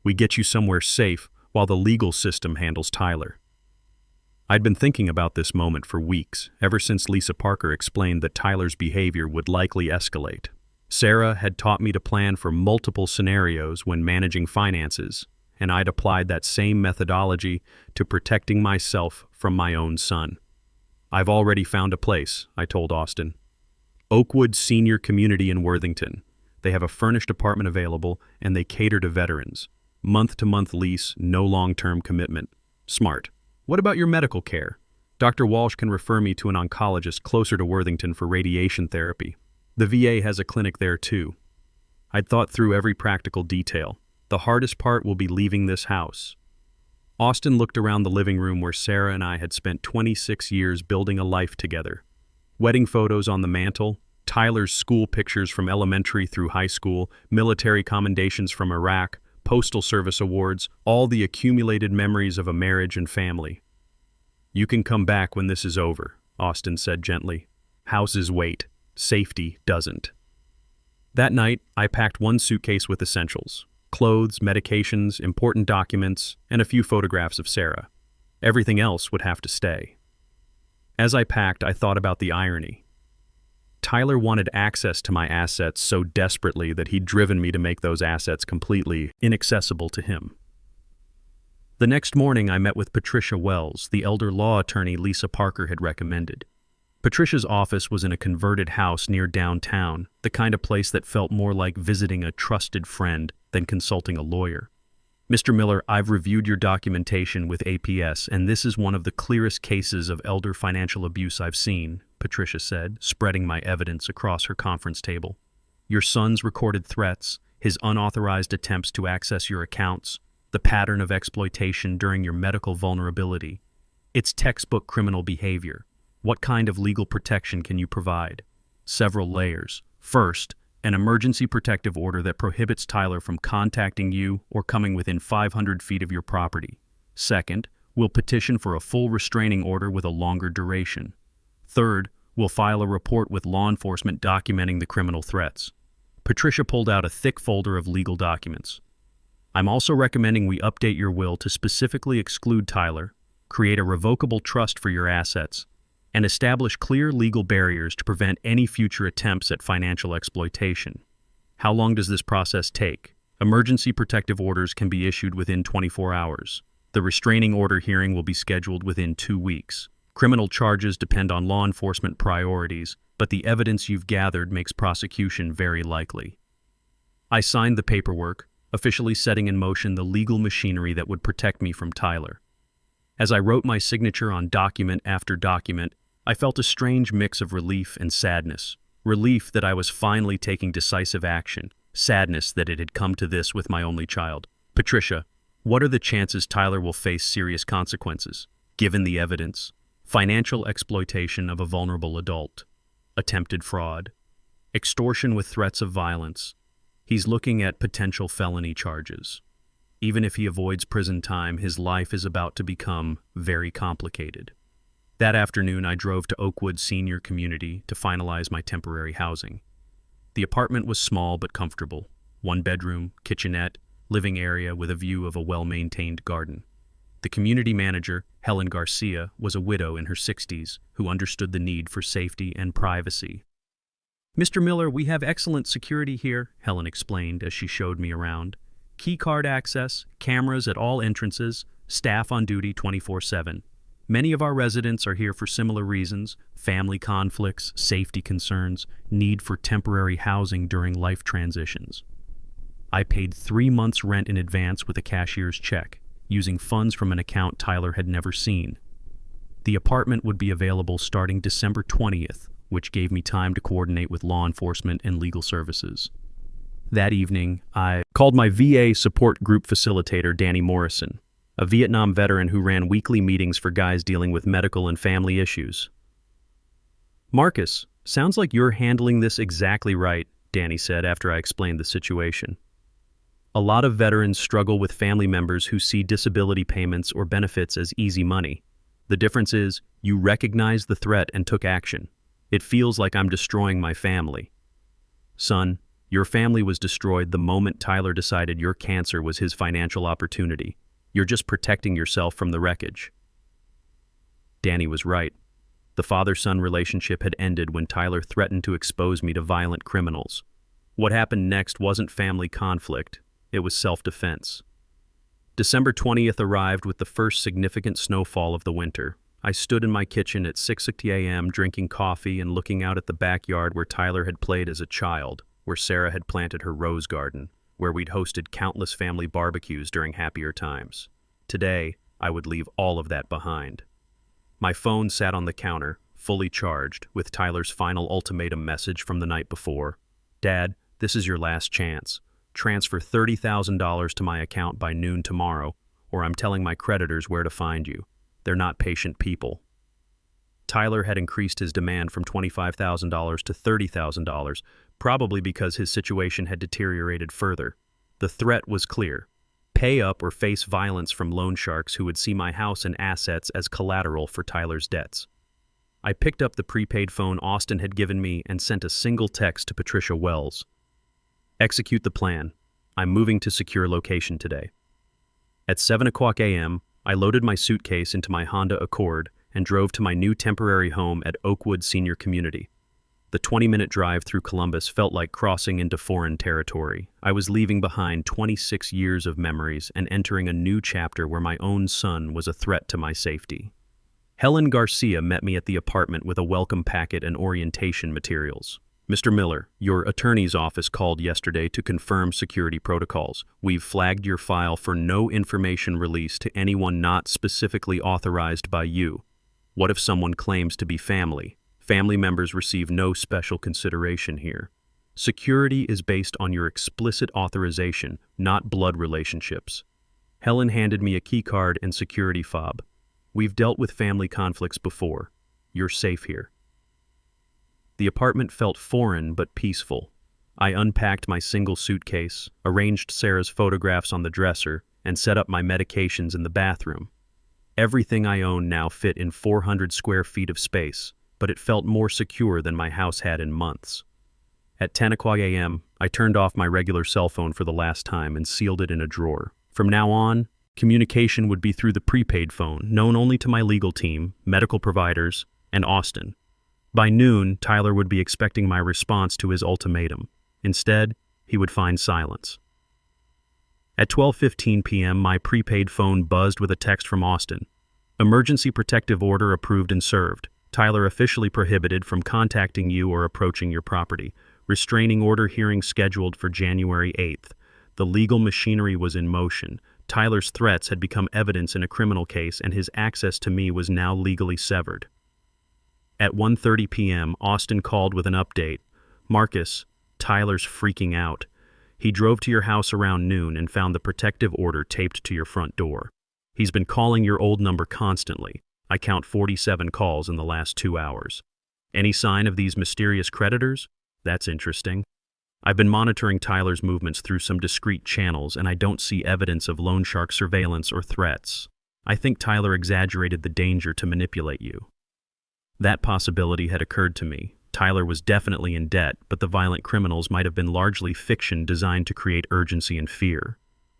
we get you somewhere safe while the legal system handles Tyler. I'd been thinking about this moment for weeks, ever since Lisa Parker explained that Tyler's behavior would likely escalate. Sarah had taught me to plan for multiple scenarios when managing finances, and I'd applied that same methodology to protecting myself from my own son. I've already found a place, I told Austin. Oakwood Senior Community in Worthington. They have a furnished apartment available, and they cater to veterans. Month-to-month lease, no long-term commitment. Smart. What about your medical care? Dr. Walsh can refer me to an oncologist closer to Worthington for radiation therapy. The VA has a clinic there too. I'd thought through every practical detail. The hardest part will be leaving this house. Austin looked around the living room where Sarah and I had spent 26 years building a life together. Wedding photos on the mantle, Tyler's school pictures from elementary through high school, military commendations from Iraq, postal service awards, all the accumulated memories of a marriage and family. You can come back when this is over, Austin said gently. Houses wait. Safety doesn't. That night, I packed one suitcase with essentials. Clothes, medications, important documents, and a few photographs of Sarah. Everything else would have to stay. As I packed, I thought about the irony. Tyler wanted access to my assets so desperately that he'd driven me to make those assets completely inaccessible to him. The next morning, I met with Patricia Wells, the elder law attorney Lisa Parker had recommended. Patricia's office was in a converted house near downtown, the kind of place that felt more like visiting a trusted friend than consulting a lawyer. Mr. Miller, I've reviewed your documentation with APS, and this is one of the clearest cases of elder financial abuse I've seen, Patricia said, spreading my evidence across her conference table. Your son's recorded threats, his unauthorized attempts to access your accounts, the pattern of exploitation during your medical vulnerability. It's textbook criminal behavior. What kind of legal protection can you provide? Several layers. First, an emergency protective order that prohibits Tyler from contacting you or coming within 500 feet of your property. Second, we'll petition for a full restraining order with a longer duration. Third, we'll file a report with law enforcement documenting the criminal threats. Patricia pulled out a thick folder of legal documents. I'm also recommending we update your will to specifically exclude Tyler, create a revocable trust for your assets, and establish clear legal barriers to prevent any future attempts at financial exploitation. How long does this process take? Emergency protective orders can be issued within 24 hours. The restraining order hearing will be scheduled within 2 weeks. Criminal charges depend on law enforcement priorities, but the evidence you've gathered makes prosecution very likely. I signed the paperwork, officially setting in motion the legal machinery that would protect me from Tyler. As I wrote my signature on document after document, I felt a strange mix of relief and sadness. Relief that I was finally taking decisive action. Sadness that it had come to this with my only child. Patricia, what are the chances Tyler will face serious consequences, given the evidence? Financial exploitation of a vulnerable adult. Attempted fraud. Extortion with threats of violence. He's looking at potential felony charges. Even if he avoids prison time, his life is about to become very complicated. That afternoon, I drove to Oakwood Senior Community to finalize my temporary housing. The apartment was small but comfortable. 1 bedroom, kitchenette, living area with a view of a well-maintained garden. The community manager, Helen Garcia, was a widow in her 60s who understood the need for safety and privacy. "Mr. Miller, we have excellent security here," Helen explained as she showed me around. "Key card access, cameras at all entrances, staff on duty 24/7. Many of our residents are here for similar reasons: family conflicts, safety concerns, need for temporary housing during life transitions." I paid 3 months' rent in advance with a cashier's check, using funds from an account Tyler had never seen. The apartment would be available starting December 20th, which gave me time to coordinate with law enforcement and legal services. That evening, I called my VA support group facilitator, Danny Morrison, a Vietnam veteran who ran weekly meetings for guys dealing with medical and family issues. "Marcus, sounds like you're handling this exactly right," Danny said after I explained the situation. "A lot of veterans struggle with family members who see disability payments or benefits as easy money. The difference is, you recognized the threat and took action. It feels like I'm destroying my family. Son, your family was destroyed the moment Tyler decided your cancer was his financial opportunity. You're just protecting yourself from the wreckage." Danny was right. The father-son relationship had ended when Tyler threatened to expose me to violent criminals. What happened next wasn't family conflict. It was self-defense. December 20th arrived with the first significant snowfall of the winter. I stood in my kitchen at 6:00 a.m. drinking coffee and looking out at the backyard where Tyler had played as a child, where Sarah had planted her rose garden, where we'd hosted countless family barbecues during happier times. Today, I would leave all of that behind. My phone sat on the counter, fully charged, with Tyler's final ultimatum message from the night before. "Dad, this is your last chance. Transfer $30,000 to my account by noon tomorrow, or I'm telling my creditors where to find you. They're not patient people." Tyler had increased his demand from $25,000 to $30,000, probably because his situation had deteriorated further. The threat was clear: pay up or face violence from loan sharks who would see my house and assets as collateral for Tyler's debts. I picked up the prepaid phone Austin had given me and sent a single text to Patricia Wells. "Execute the plan. I'm moving to secure location today." At 7:00 a.m., I loaded my suitcase into my Honda Accord and drove to my new temporary home at Oakwood Senior Community. The 20-minute drive through Columbus felt like crossing into foreign territory. I was leaving behind 26 years of memories and entering a new chapter where my own son was a threat to my safety. Helen Garcia met me at the apartment with a welcome packet and orientation materials. "Mr. Miller, your attorney's office called yesterday to confirm security protocols. We've flagged your file for no information released to anyone not specifically authorized by you. What if someone claims to be family? Family members receive no special consideration here. Security is based on your explicit authorization, not blood relationships." Helen handed me a key card and security fob. "We've dealt with family conflicts before. You're safe here." The apartment felt foreign but peaceful. I unpacked my single suitcase, arranged Sarah's photographs on the dresser, and set up my medications in the bathroom. Everything I own now fit in 400 square feet of space, but it felt more secure than my house had in months. At 10:00 a.m., I turned off my regular cell phone for the last time and sealed it in a drawer. From now on, communication would be through the prepaid phone, known only to my legal team, medical providers, and Austin. By noon, Tyler would be expecting my response to his ultimatum. Instead, he would find silence. At 12:15 p.m., my prepaid phone buzzed with a text from Austin. "Emergency protective order approved and served. Tyler officially prohibited from contacting you or approaching your property. Restraining order hearing scheduled for January 8th. The legal machinery was in motion. Tyler's threats had become evidence in a criminal case, and his access to me was now legally severed." At 1:30 p.m., Austin called with an update. "Marcus, Tyler's freaking out. He drove to your house around noon and found the protective order taped to your front door. He's been calling your old number constantly. I count 47 calls in the last 2 hours. Any sign of these mysterious creditors? That's interesting. I've been monitoring Tyler's movements through some discreet channels, and I don't see evidence of loan shark surveillance or threats. I think Tyler exaggerated the danger to manipulate you. That possibility had occurred to me. Tyler was definitely in debt, but the violent criminals might have been largely fiction designed to create urgency and fear.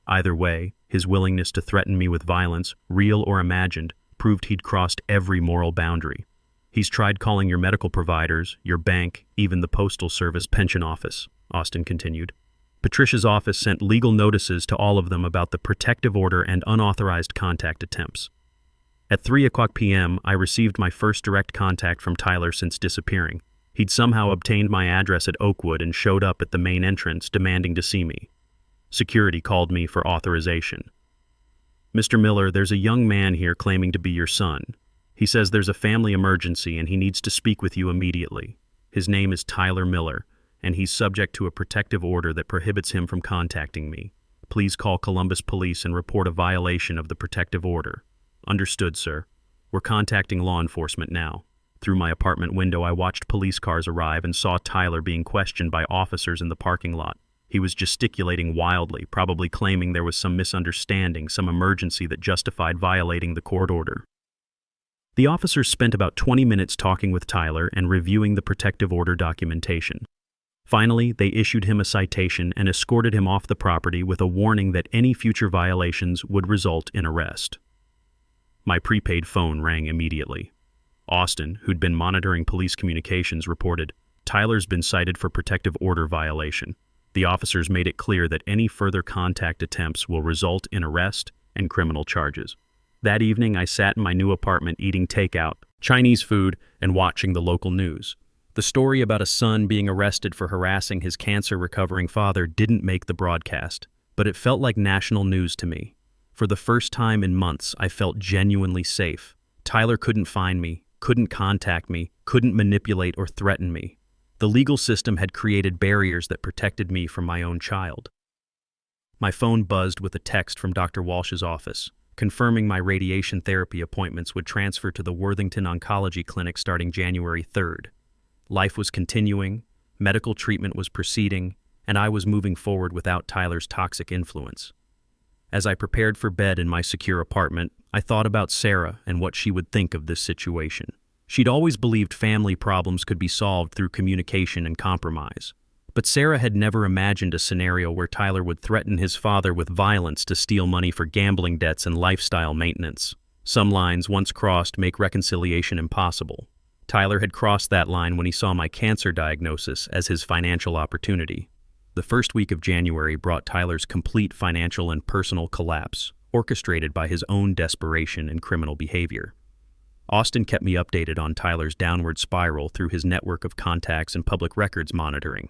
Either way, his willingness to threaten me with violence, real or imagined, proved he'd crossed every moral boundary. He's tried calling your medical providers, your bank, even the Postal Service pension office, Austin continued. Patricia's office sent legal notices to all of them about the protective order and unauthorized contact attempts. At 3:00 p.m., I received my first direct contact from Tyler since disappearing. He'd somehow obtained my address at Oakwood and showed up at the main entrance demanding to see me. Security called me for authorization. "Mr. Miller, there's a young man here claiming to be your son. He says there's a family emergency and he needs to speak with you immediately. His name is Tyler Miller, and he's subject to a protective order that prohibits him from contacting me. Please call Columbus Police and report a violation of the protective order." "Understood, sir. We're contacting law enforcement now." Through my apartment window, I watched police cars arrive and saw Tyler being questioned by officers in the parking lot. He was gesticulating wildly, probably claiming there was some misunderstanding, some emergency that justified violating the court order. The officers spent about 20 minutes talking with Tyler and reviewing the protective order documentation. Finally, they issued him a citation and escorted him off the property with a warning that any future violations would result in arrest. My prepaid phone rang immediately. Austin, who'd been monitoring police communications, reported, "Tyler's been cited for protective order violation. The officers made it clear that any further contact attempts will result in arrest and criminal charges." That evening, I sat in my new apartment eating takeout, Chinese food, and watching the local news. The story about a son being arrested for harassing his cancer-recovering father didn't make the broadcast, but it felt like national news to me. For the first time in months, I felt genuinely safe. Tyler couldn't find me, couldn't contact me, couldn't manipulate or threaten me. The legal system had created barriers that protected me from my own child. My phone buzzed with a text from Dr. Walsh's office, confirming my radiation therapy appointments would transfer to the Worthington Oncology Clinic starting January 3rd. Life was continuing, medical treatment was proceeding, and I was moving forward without Tyler's toxic influence. As I prepared for bed in my secure apartment, I thought about Sarah and what she would think of this situation. She'd always believed family problems could be solved through communication and compromise. But Sarah had never imagined a scenario where Tyler would threaten his father with violence to steal money for gambling debts and lifestyle maintenance. Some lines, once crossed, make reconciliation impossible. Tyler had crossed that line when he saw my cancer diagnosis as his financial opportunity. The first week of January brought Tyler's complete financial and personal collapse, orchestrated by his own desperation and criminal behavior. Austin kept me updated on Tyler's downward spiral through his network of contacts and public records monitoring.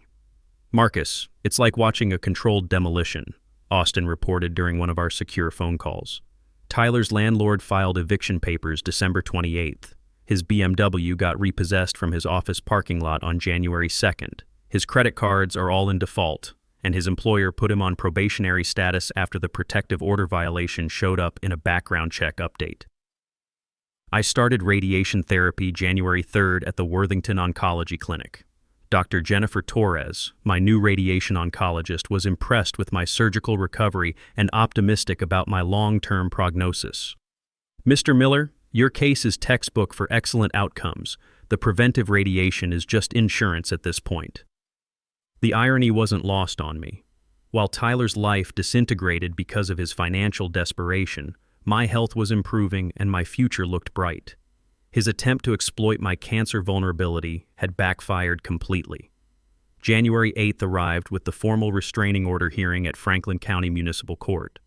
"Marcus, it's like watching a controlled demolition," Austin reported during one of our secure phone calls. Tyler's landlord filed eviction papers December 28th. His BMW got repossessed from his office parking lot on January 2nd. His credit cards are all in default, and his employer put him on probationary status after the protective order violation showed up in a background check update. I started radiation therapy January 3rd at the Worthington Oncology Clinic. Dr. Jennifer Torres, my new radiation oncologist, was impressed with my surgical recovery and optimistic about my long-term prognosis. "Mr. Miller, your case is textbook for excellent outcomes. The preventive radiation is just insurance at this point." The irony wasn't lost on me. While Tyler's life disintegrated because of his financial desperation, my health was improving and my future looked bright. His attempt to exploit my cancer vulnerability had backfired completely. January 8th arrived with the formal restraining order hearing at Franklin County Municipal Court.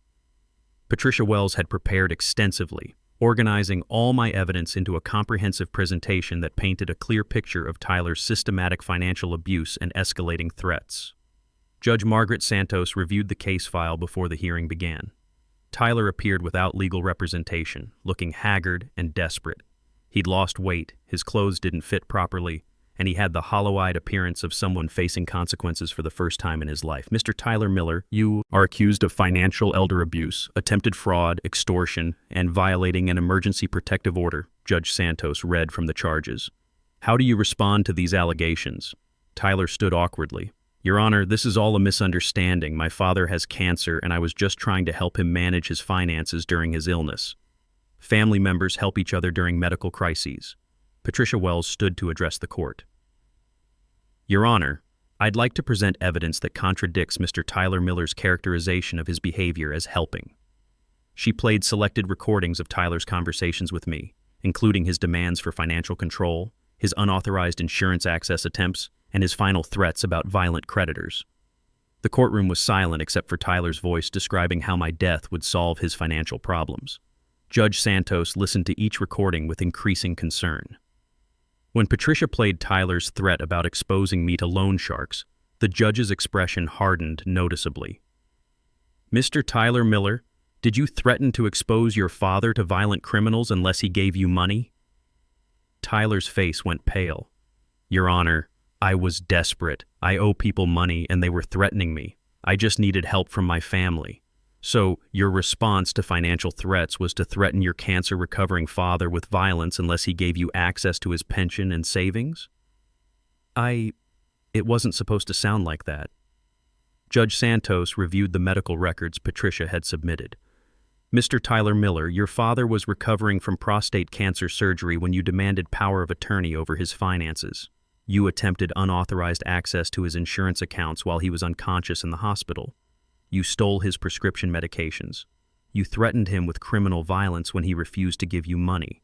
Patricia Wells had prepared extensively, organizing all my evidence into a comprehensive presentation that painted a clear picture of Tyler's systematic financial abuse and escalating threats. Judge Margaret Santos reviewed the case file before the hearing began. Tyler appeared without legal representation, looking haggard and desperate. He'd lost weight, his clothes didn't fit properly, and he had the hollow-eyed appearance of someone facing consequences for the first time in his life. "Mr. Tyler Miller, you are accused of financial elder abuse, attempted fraud, extortion, and violating an emergency protective order," Judge Santos read from the charges. "How do you respond to these allegations?" Tyler stood awkwardly. Your Honor, this is all a misunderstanding. My father has cancer, and I was just trying to help him manage his finances during his illness. Family members help each other during medical crises. Patricia Wells stood to address the court. Your Honor, I'd like to present evidence that contradicts Mr. Tyler Miller's characterization of his behavior as helping. She played selected recordings of Tyler's conversations with me, including his demands for financial control, his unauthorized insurance access attempts, and his final threats about violent creditors. The courtroom was silent except for Tyler's voice describing how my death would solve his financial problems. Judge Santos listened to each recording with increasing concern. When Patricia played Tyler's threat about exposing me to loan sharks, the judge's expression hardened noticeably. Mr. Tyler Miller, did you threaten to expose your father to violent criminals unless he gave you money? Tyler's face went pale. Your Honor, I was desperate. I owe people money and they were threatening me. I just needed help from my family. So, your response to financial threats was to threaten your cancer-recovering father with violence unless he gave you access to his pension and savings? It wasn't supposed to sound like that. Judge Santos reviewed the medical records Patricia had submitted. Mr. Tyler Miller, your father was recovering from prostate cancer surgery when you demanded power of attorney over his finances. You attempted unauthorized access to his insurance accounts while he was unconscious in the hospital. You stole his prescription medications. You threatened him with criminal violence when he refused to give you money.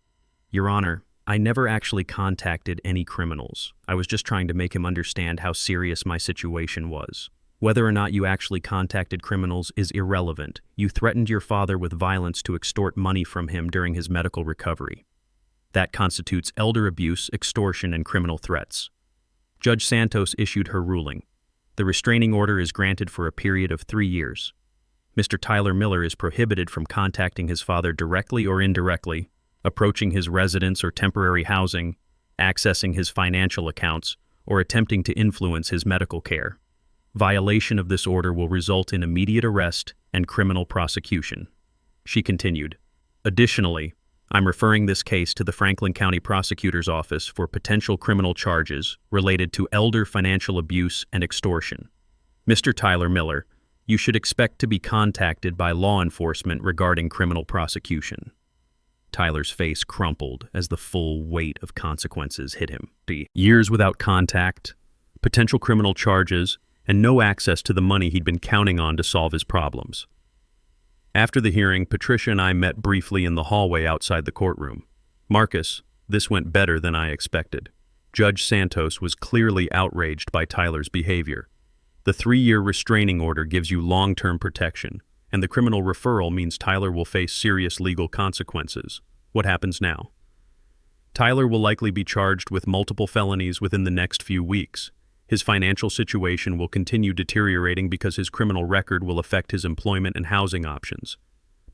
Your Honor, I never actually contacted any criminals. I was just trying to make him understand how serious my situation was. Whether or not you actually contacted criminals is irrelevant. You threatened your father with violence to extort money from him during his medical recovery. That constitutes elder abuse, extortion, and criminal threats. Judge Santos issued her ruling. The restraining order is granted for a period of 3 years. Mr. Tyler Miller is prohibited from contacting his father directly or indirectly, approaching his residence or temporary housing, accessing his financial accounts, or attempting to influence his medical care. Violation of this order will result in immediate arrest and criminal prosecution. She continued, additionally, I'm referring this case to the Franklin County Prosecutor's Office for potential criminal charges related to elder financial abuse and extortion. Mr. Tyler Miller, you should expect to be contacted by law enforcement regarding criminal prosecution. Tyler's face crumpled as the full weight of consequences hit him. Years without contact, potential criminal charges, and no access to the money he'd been counting on to solve his problems. After the hearing, Patricia and I met briefly in the hallway outside the courtroom. Marcus, this went better than I expected. Judge Santos was clearly outraged by Tyler's behavior. The 3-year restraining order gives you long-term protection, and the criminal referral means Tyler will face serious legal consequences. What happens now? Tyler will likely be charged with multiple felonies within the next few weeks. His financial situation will continue deteriorating because his criminal record will affect his employment and housing options.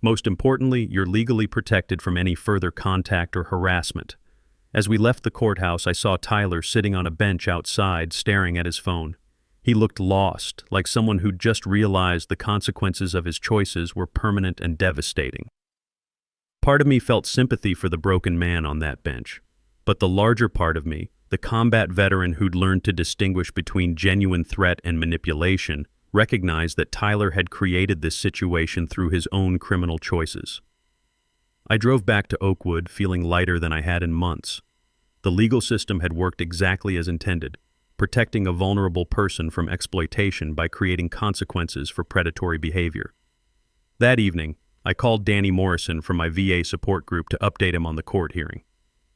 Most importantly, you're legally protected from any further contact or harassment. As we left the courthouse, I saw Tyler sitting on a bench outside, staring at his phone. He looked lost, like someone who'd just realized the consequences of his choices were permanent and devastating. Part of me felt sympathy for the broken man on that bench, but the larger part of me, the combat veteran who'd learned to distinguish between genuine threat and manipulation, recognized that Tyler had created this situation through his own criminal choices. I drove back to Oakwood feeling lighter than I had in months. The legal system had worked exactly as intended, protecting a vulnerable person from exploitation by creating consequences for predatory behavior. That evening, I called Danny Morrison from my VA support group to update him on the court hearing.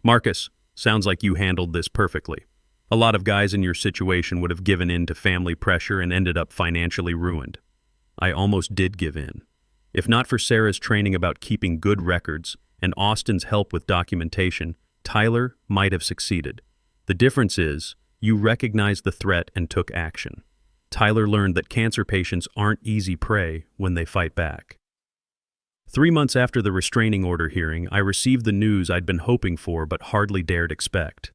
Marcus, sounds like you handled this perfectly. A lot of guys in your situation would have given in to family pressure and ended up financially ruined. I almost did give in. If not for Sarah's training about keeping good records and Austin's help with documentation, Tyler might have succeeded. The difference is, you recognized the threat and took action. Tyler learned that cancer patients aren't easy prey when they fight back. 3 months after the restraining order hearing, I received the news I'd been hoping for but hardly dared expect.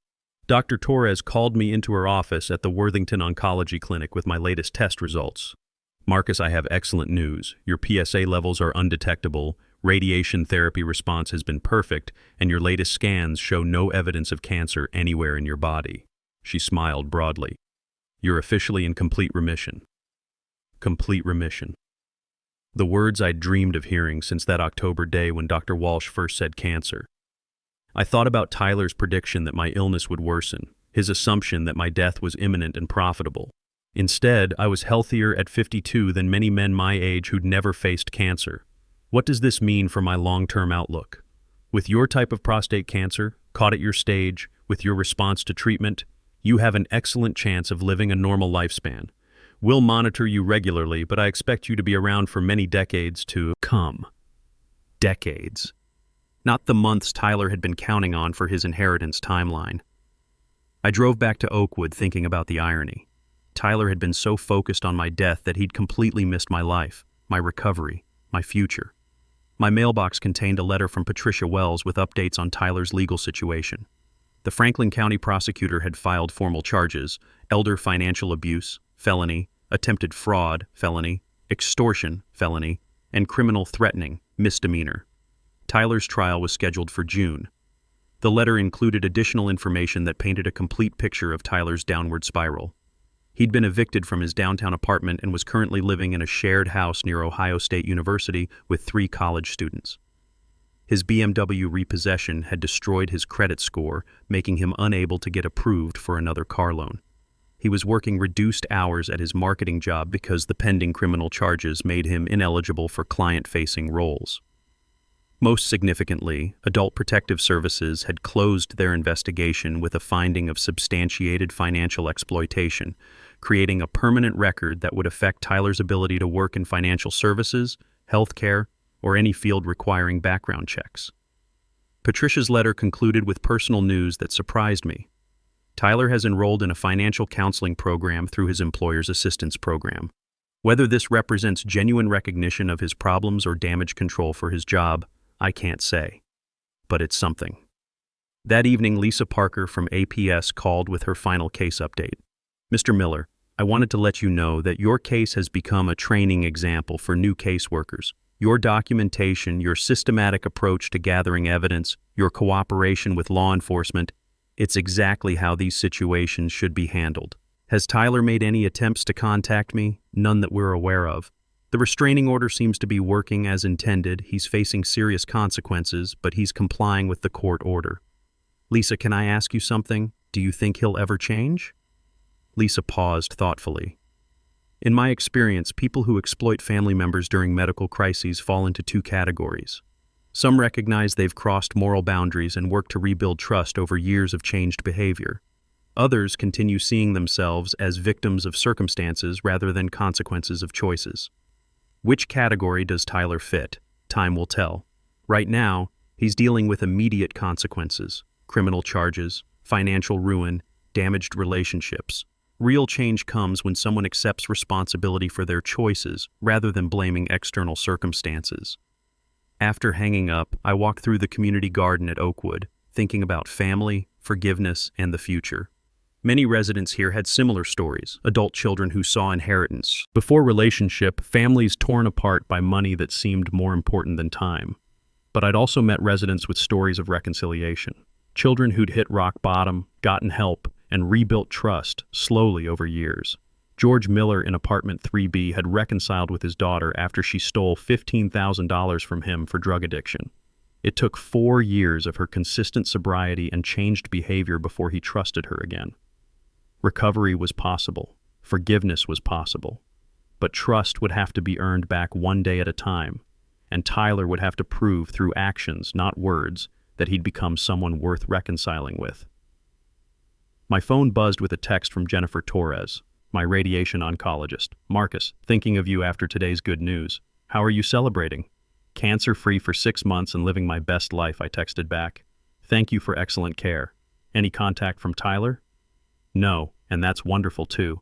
Dr. Torres called me into her office at the Worthington Oncology Clinic with my latest test results. Marcus, I have excellent news. Your PSA levels are undetectable, radiation therapy response has been perfect, and your latest scans show no evidence of cancer anywhere in your body. She smiled broadly. You're officially in complete remission. Complete remission. The words I'd dreamed of hearing since that October day when Dr. Walsh first said cancer. I thought about Tyler's prediction that my illness would worsen, his assumption that my death was imminent and profitable. Instead, I was healthier at 52 than many men my age who'd never faced cancer. What does this mean for my long-term outlook? With your type of prostate cancer, caught at your stage, with your response to treatment, you have an excellent chance of living a normal lifespan. We'll monitor you regularly, but I expect you to be around for many decades to come. Decades. Not the months Tyler had been counting on for his inheritance timeline. I drove back to Oakwood thinking about the irony. Tyler had been so focused on my death that he'd completely missed my life, my recovery, my future. My mailbox contained a letter from Patricia Wells with updates on Tyler's legal situation. The Franklin County prosecutor had filed formal charges: elder financial abuse, felony, attempted fraud, felony, extortion, felony, and criminal threatening, misdemeanor. Tyler's trial was scheduled for June. The letter included additional information that painted a complete picture of Tyler's downward spiral. He'd been evicted from his downtown apartment and was currently living in a shared house near Ohio State University with 3 college students. His BMW repossession had destroyed his credit score, making him unable to get approved for another car loan. He was working reduced hours at his marketing job because the pending criminal charges made him ineligible for client-facing roles. Most significantly, Adult Protective Services had closed their investigation with a finding of substantiated financial exploitation, creating a permanent record that would affect Tyler's ability to work in financial services, healthcare, or any field requiring background checks. Patricia's letter concluded with personal news that surprised me. Tyler has enrolled in a financial counseling program through his employer's assistance program. Whether this represents genuine recognition of his problems or damage control for his job, I can't say. But it's something. That evening, Lisa Parker from APS called with her final case update. Mr. Miller, I wanted to let you know that your case has become a training example for new caseworkers. Your documentation, your systematic approach to gathering evidence, your cooperation with law enforcement, it's exactly how these situations should be handled. Has Tyler made any attempts to contact me? None that we're aware of. The restraining order seems to be working as intended. He's facing serious consequences, but he's complying with the court order. Lisa, can I ask you something? Do you think he'll ever change? Lisa paused thoughtfully. In my experience, people who exploit family members during medical crises fall into 2 categories. Some recognize they've crossed moral boundaries and work to rebuild trust over years of changed behavior. Others continue seeing themselves as victims of circumstances rather than consequences of choices. Which category does Tyler fit? Time will tell. Right now, he's dealing with immediate consequences: criminal charges, financial ruin, damaged relationships. Real change comes when someone accepts responsibility for their choices rather than blaming external circumstances. After hanging up, I walked through the community garden at Oakwood, thinking about family, forgiveness, and the future. Many residents here had similar stories: adult children who saw inheritance. Before relationship, families torn apart by money that seemed more important than time. But I'd also met residents with stories of reconciliation. Children who'd hit rock bottom, gotten help, and rebuilt trust slowly over years. George Miller in apartment 3B had reconciled with his daughter after she stole $15,000 from him for drug addiction. It took 4 years of her consistent sobriety and changed behavior before he trusted her again. Recovery was possible. Forgiveness was possible. But trust would have to be earned back one day at a time, and Tyler would have to prove through actions, not words, that he'd become someone worth reconciling with. My phone buzzed with a text from Jennifer Torres, my radiation oncologist. Marcus, thinking of you after today's good news. How are you celebrating? Cancer-free for 6 months and living my best life, I texted back. Thank you for excellent care. Any contact from Tyler? No, and that's wonderful too.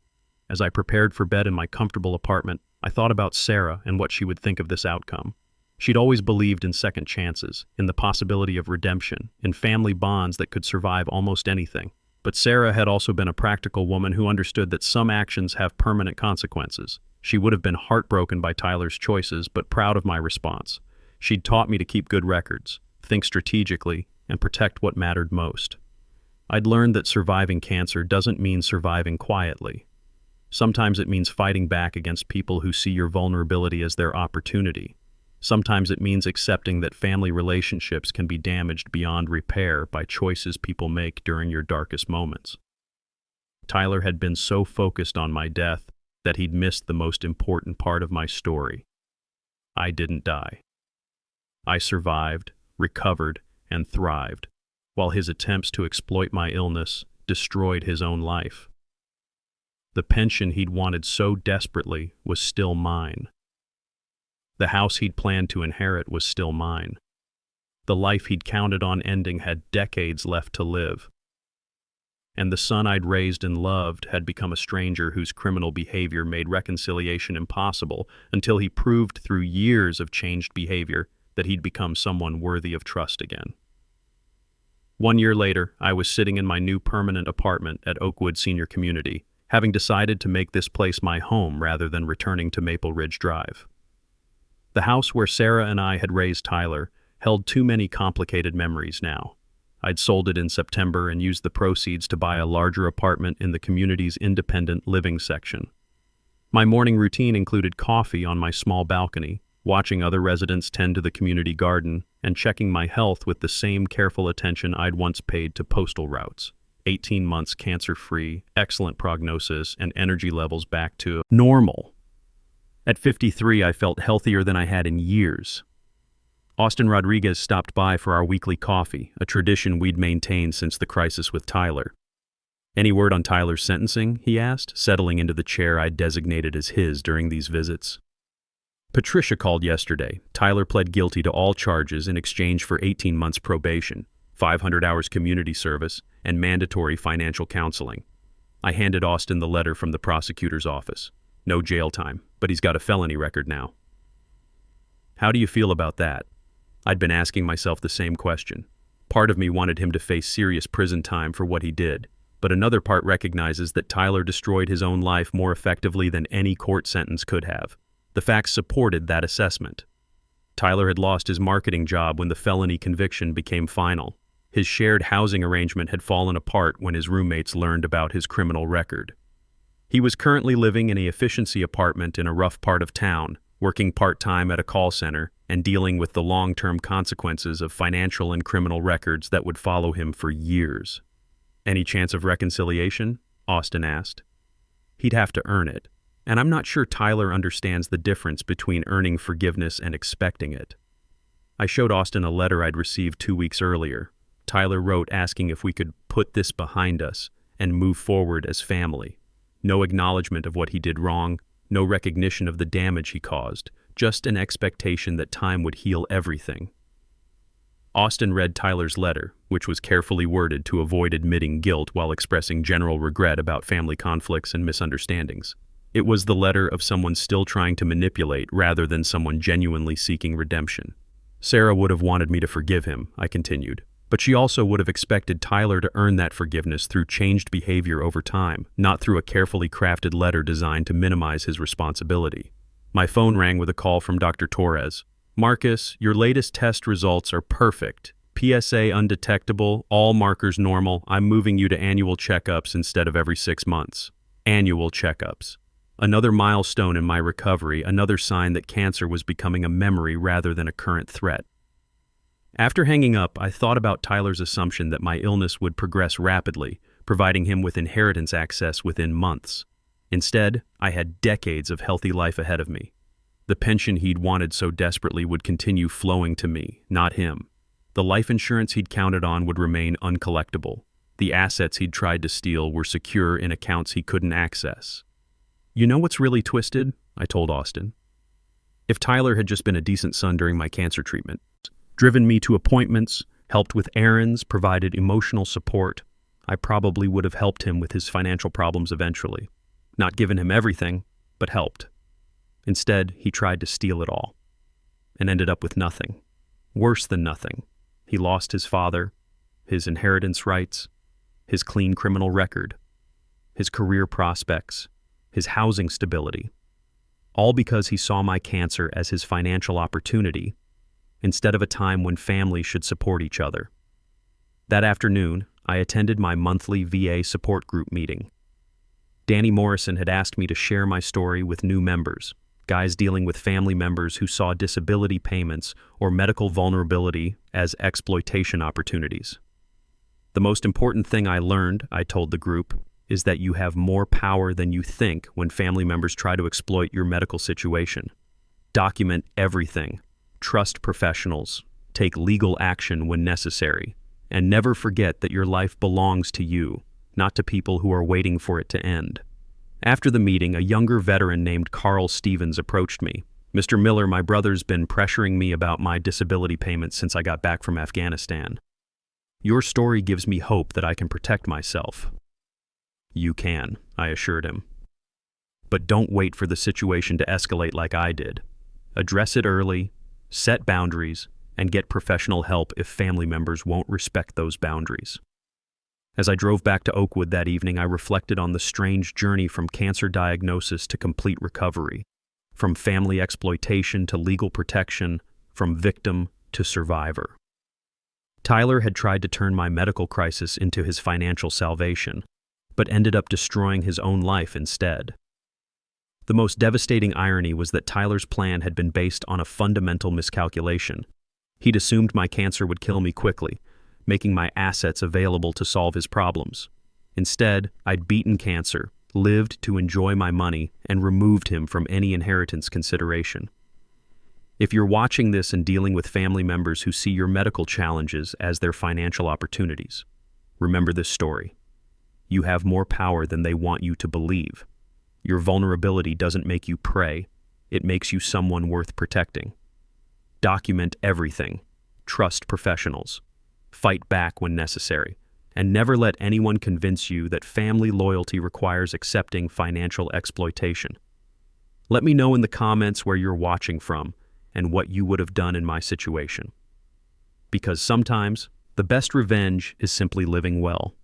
As I prepared for bed in my comfortable apartment, I thought about Sarah and what she would think of this outcome. She'd always believed in second chances, in the possibility of redemption, in family bonds that could survive almost anything. But Sarah had also been a practical woman who understood that some actions have permanent consequences. She would have been heartbroken by Tyler's choices, but proud of my response. She'd taught me to keep good records, think strategically, and protect what mattered most. I'd learned that surviving cancer doesn't mean surviving quietly. Sometimes it means fighting back against people who see your vulnerability as their opportunity. Sometimes it means accepting that family relationships can be damaged beyond repair by choices people make during your darkest moments. Tyler had been so focused on my death that he'd missed the most important part of my story. I didn't die. I survived, recovered, and thrived, while his attempts to exploit my illness destroyed his own life. The pension he'd wanted so desperately was still mine. The house he'd planned to inherit was still mine. The life he'd counted on ending had decades left to live. And the son I'd raised and loved had become a stranger whose criminal behavior made reconciliation impossible until he proved through years of changed behavior that he'd become someone worthy of trust again. 1 year later, I was sitting in my new permanent apartment at Oakwood Senior Community, having decided to make this place my home rather than returning to Maple Ridge Drive. The house where Sarah and I had raised Tyler held too many complicated memories now. I'd sold it in September and used the proceeds to buy a larger apartment in the community's independent living section. My morning routine included coffee on my small balcony, watching other residents tend to the community garden, and checking my health with the same careful attention I'd once paid to postal routes. 18 months cancer-free, excellent prognosis, and energy levels back to normal. At 53, I felt healthier than I had in years. Austin Rodriguez stopped by for our weekly coffee, a tradition we'd maintained since the crisis with Tyler. "Any word on Tyler's sentencing?" he asked, settling into the chair I'd designated as his during these visits. "Patricia called yesterday. Tyler pled guilty to all charges in exchange for 18 months probation, 500 hours community service, and mandatory financial counseling." I handed Austin the letter from the prosecutor's office. "No jail time, but he's got a felony record now." "How do you feel about that?" I'd been asking myself the same question. Part of me wanted him to face serious prison time for what he did, but another part recognizes that Tyler destroyed his own life more effectively than any court sentence could have. The facts supported that assessment. Tyler had lost his marketing job when the felony conviction became final. His shared housing arrangement had fallen apart when his roommates learned about his criminal record. He was currently living in an efficiency apartment in a rough part of town, working part-time at a call center, and dealing with the long-term consequences of financial and criminal records that would follow him for years. "Any chance of reconciliation?" Austin asked. "He'd have to earn it, and I'm not sure Tyler understands the difference between earning forgiveness and expecting it." I showed Austin a letter I'd received 2 weeks earlier. Tyler wrote asking if we could put this behind us and move forward as family. No acknowledgement of what he did wrong, no recognition of the damage he caused, just an expectation that time would heal everything. Austin read Tyler's letter, which was carefully worded to avoid admitting guilt while expressing general regret about family conflicts and misunderstandings. It was the letter of someone still trying to manipulate rather than someone genuinely seeking redemption. "Sarah would have wanted me to forgive him," I continued, "but she also would have expected Tyler to earn that forgiveness through changed behavior over time, not through a carefully crafted letter designed to minimize his responsibility." My phone rang with a call from Dr. Torres. "Marcus, your latest test results are perfect. PSA undetectable, all markers normal. I'm moving you to annual checkups instead of every 6 months. Annual checkups. Another milestone in my recovery, another sign that cancer was becoming a memory rather than a current threat." After hanging up, I thought about Tyler's assumption that my illness would progress rapidly, providing him with inheritance access within months. Instead, I had decades of healthy life ahead of me. The pension he'd wanted so desperately would continue flowing to me, not him. The life insurance he'd counted on would remain uncollectible. The assets he'd tried to steal were secure in accounts he couldn't access. "You know what's really twisted?" I told Austin. "If Tyler had just been a decent son during my cancer treatment, driven me to appointments, helped with errands, provided emotional support, I probably would have helped him with his financial problems eventually. Not given him everything, but helped. Instead, he tried to steal it all, and ended up with nothing. Worse than nothing. He lost his father, his inheritance rights, his clean criminal record, his career prospects, his housing stability, all because he saw my cancer as his financial opportunity, instead of a time when families should support each other." That afternoon, I attended my monthly VA support group meeting. Danny Morrison had asked me to share my story with new members, guys dealing with family members who saw disability payments or medical vulnerability as exploitation opportunities. The most important thing I learned, I told the group, is that you have more power than you think when family members try to exploit your medical situation. Document everything, trust professionals, take legal action when necessary, and never forget that your life belongs to you, not to people who are waiting for it to end. After the meeting, a younger veteran named Carl Stevens approached me. "Mr. Miller, my brother's been pressuring me about my disability payments since I got back from Afghanistan. Your story gives me hope that I can protect myself." "You can," I assured him. "But don't wait for the situation to escalate like I did. Address it early, set boundaries, and get professional help if family members won't respect those boundaries." As I drove back to Oakwood that evening, I reflected on the strange journey from cancer diagnosis to complete recovery, from family exploitation to legal protection, from victim to survivor. Tyler had tried to turn my medical crisis into his financial salvation, but ended up destroying his own life instead. The most devastating irony was that Tyler's plan had been based on a fundamental miscalculation. He'd assumed my cancer would kill me quickly, making my assets available to solve his problems. Instead, I'd beaten cancer, lived to enjoy my money, and removed him from any inheritance consideration. If you're watching this and dealing with family members who see your medical challenges as their financial opportunities, remember this story. You have more power than they want you to believe. Your vulnerability doesn't make you prey, it makes you someone worth protecting. Document everything. Trust professionals. Fight back when necessary. And never let anyone convince you that family loyalty requires accepting financial exploitation. Let me know in the comments where you're watching from and what you would have done in my situation. Because sometimes, the best revenge is simply living well.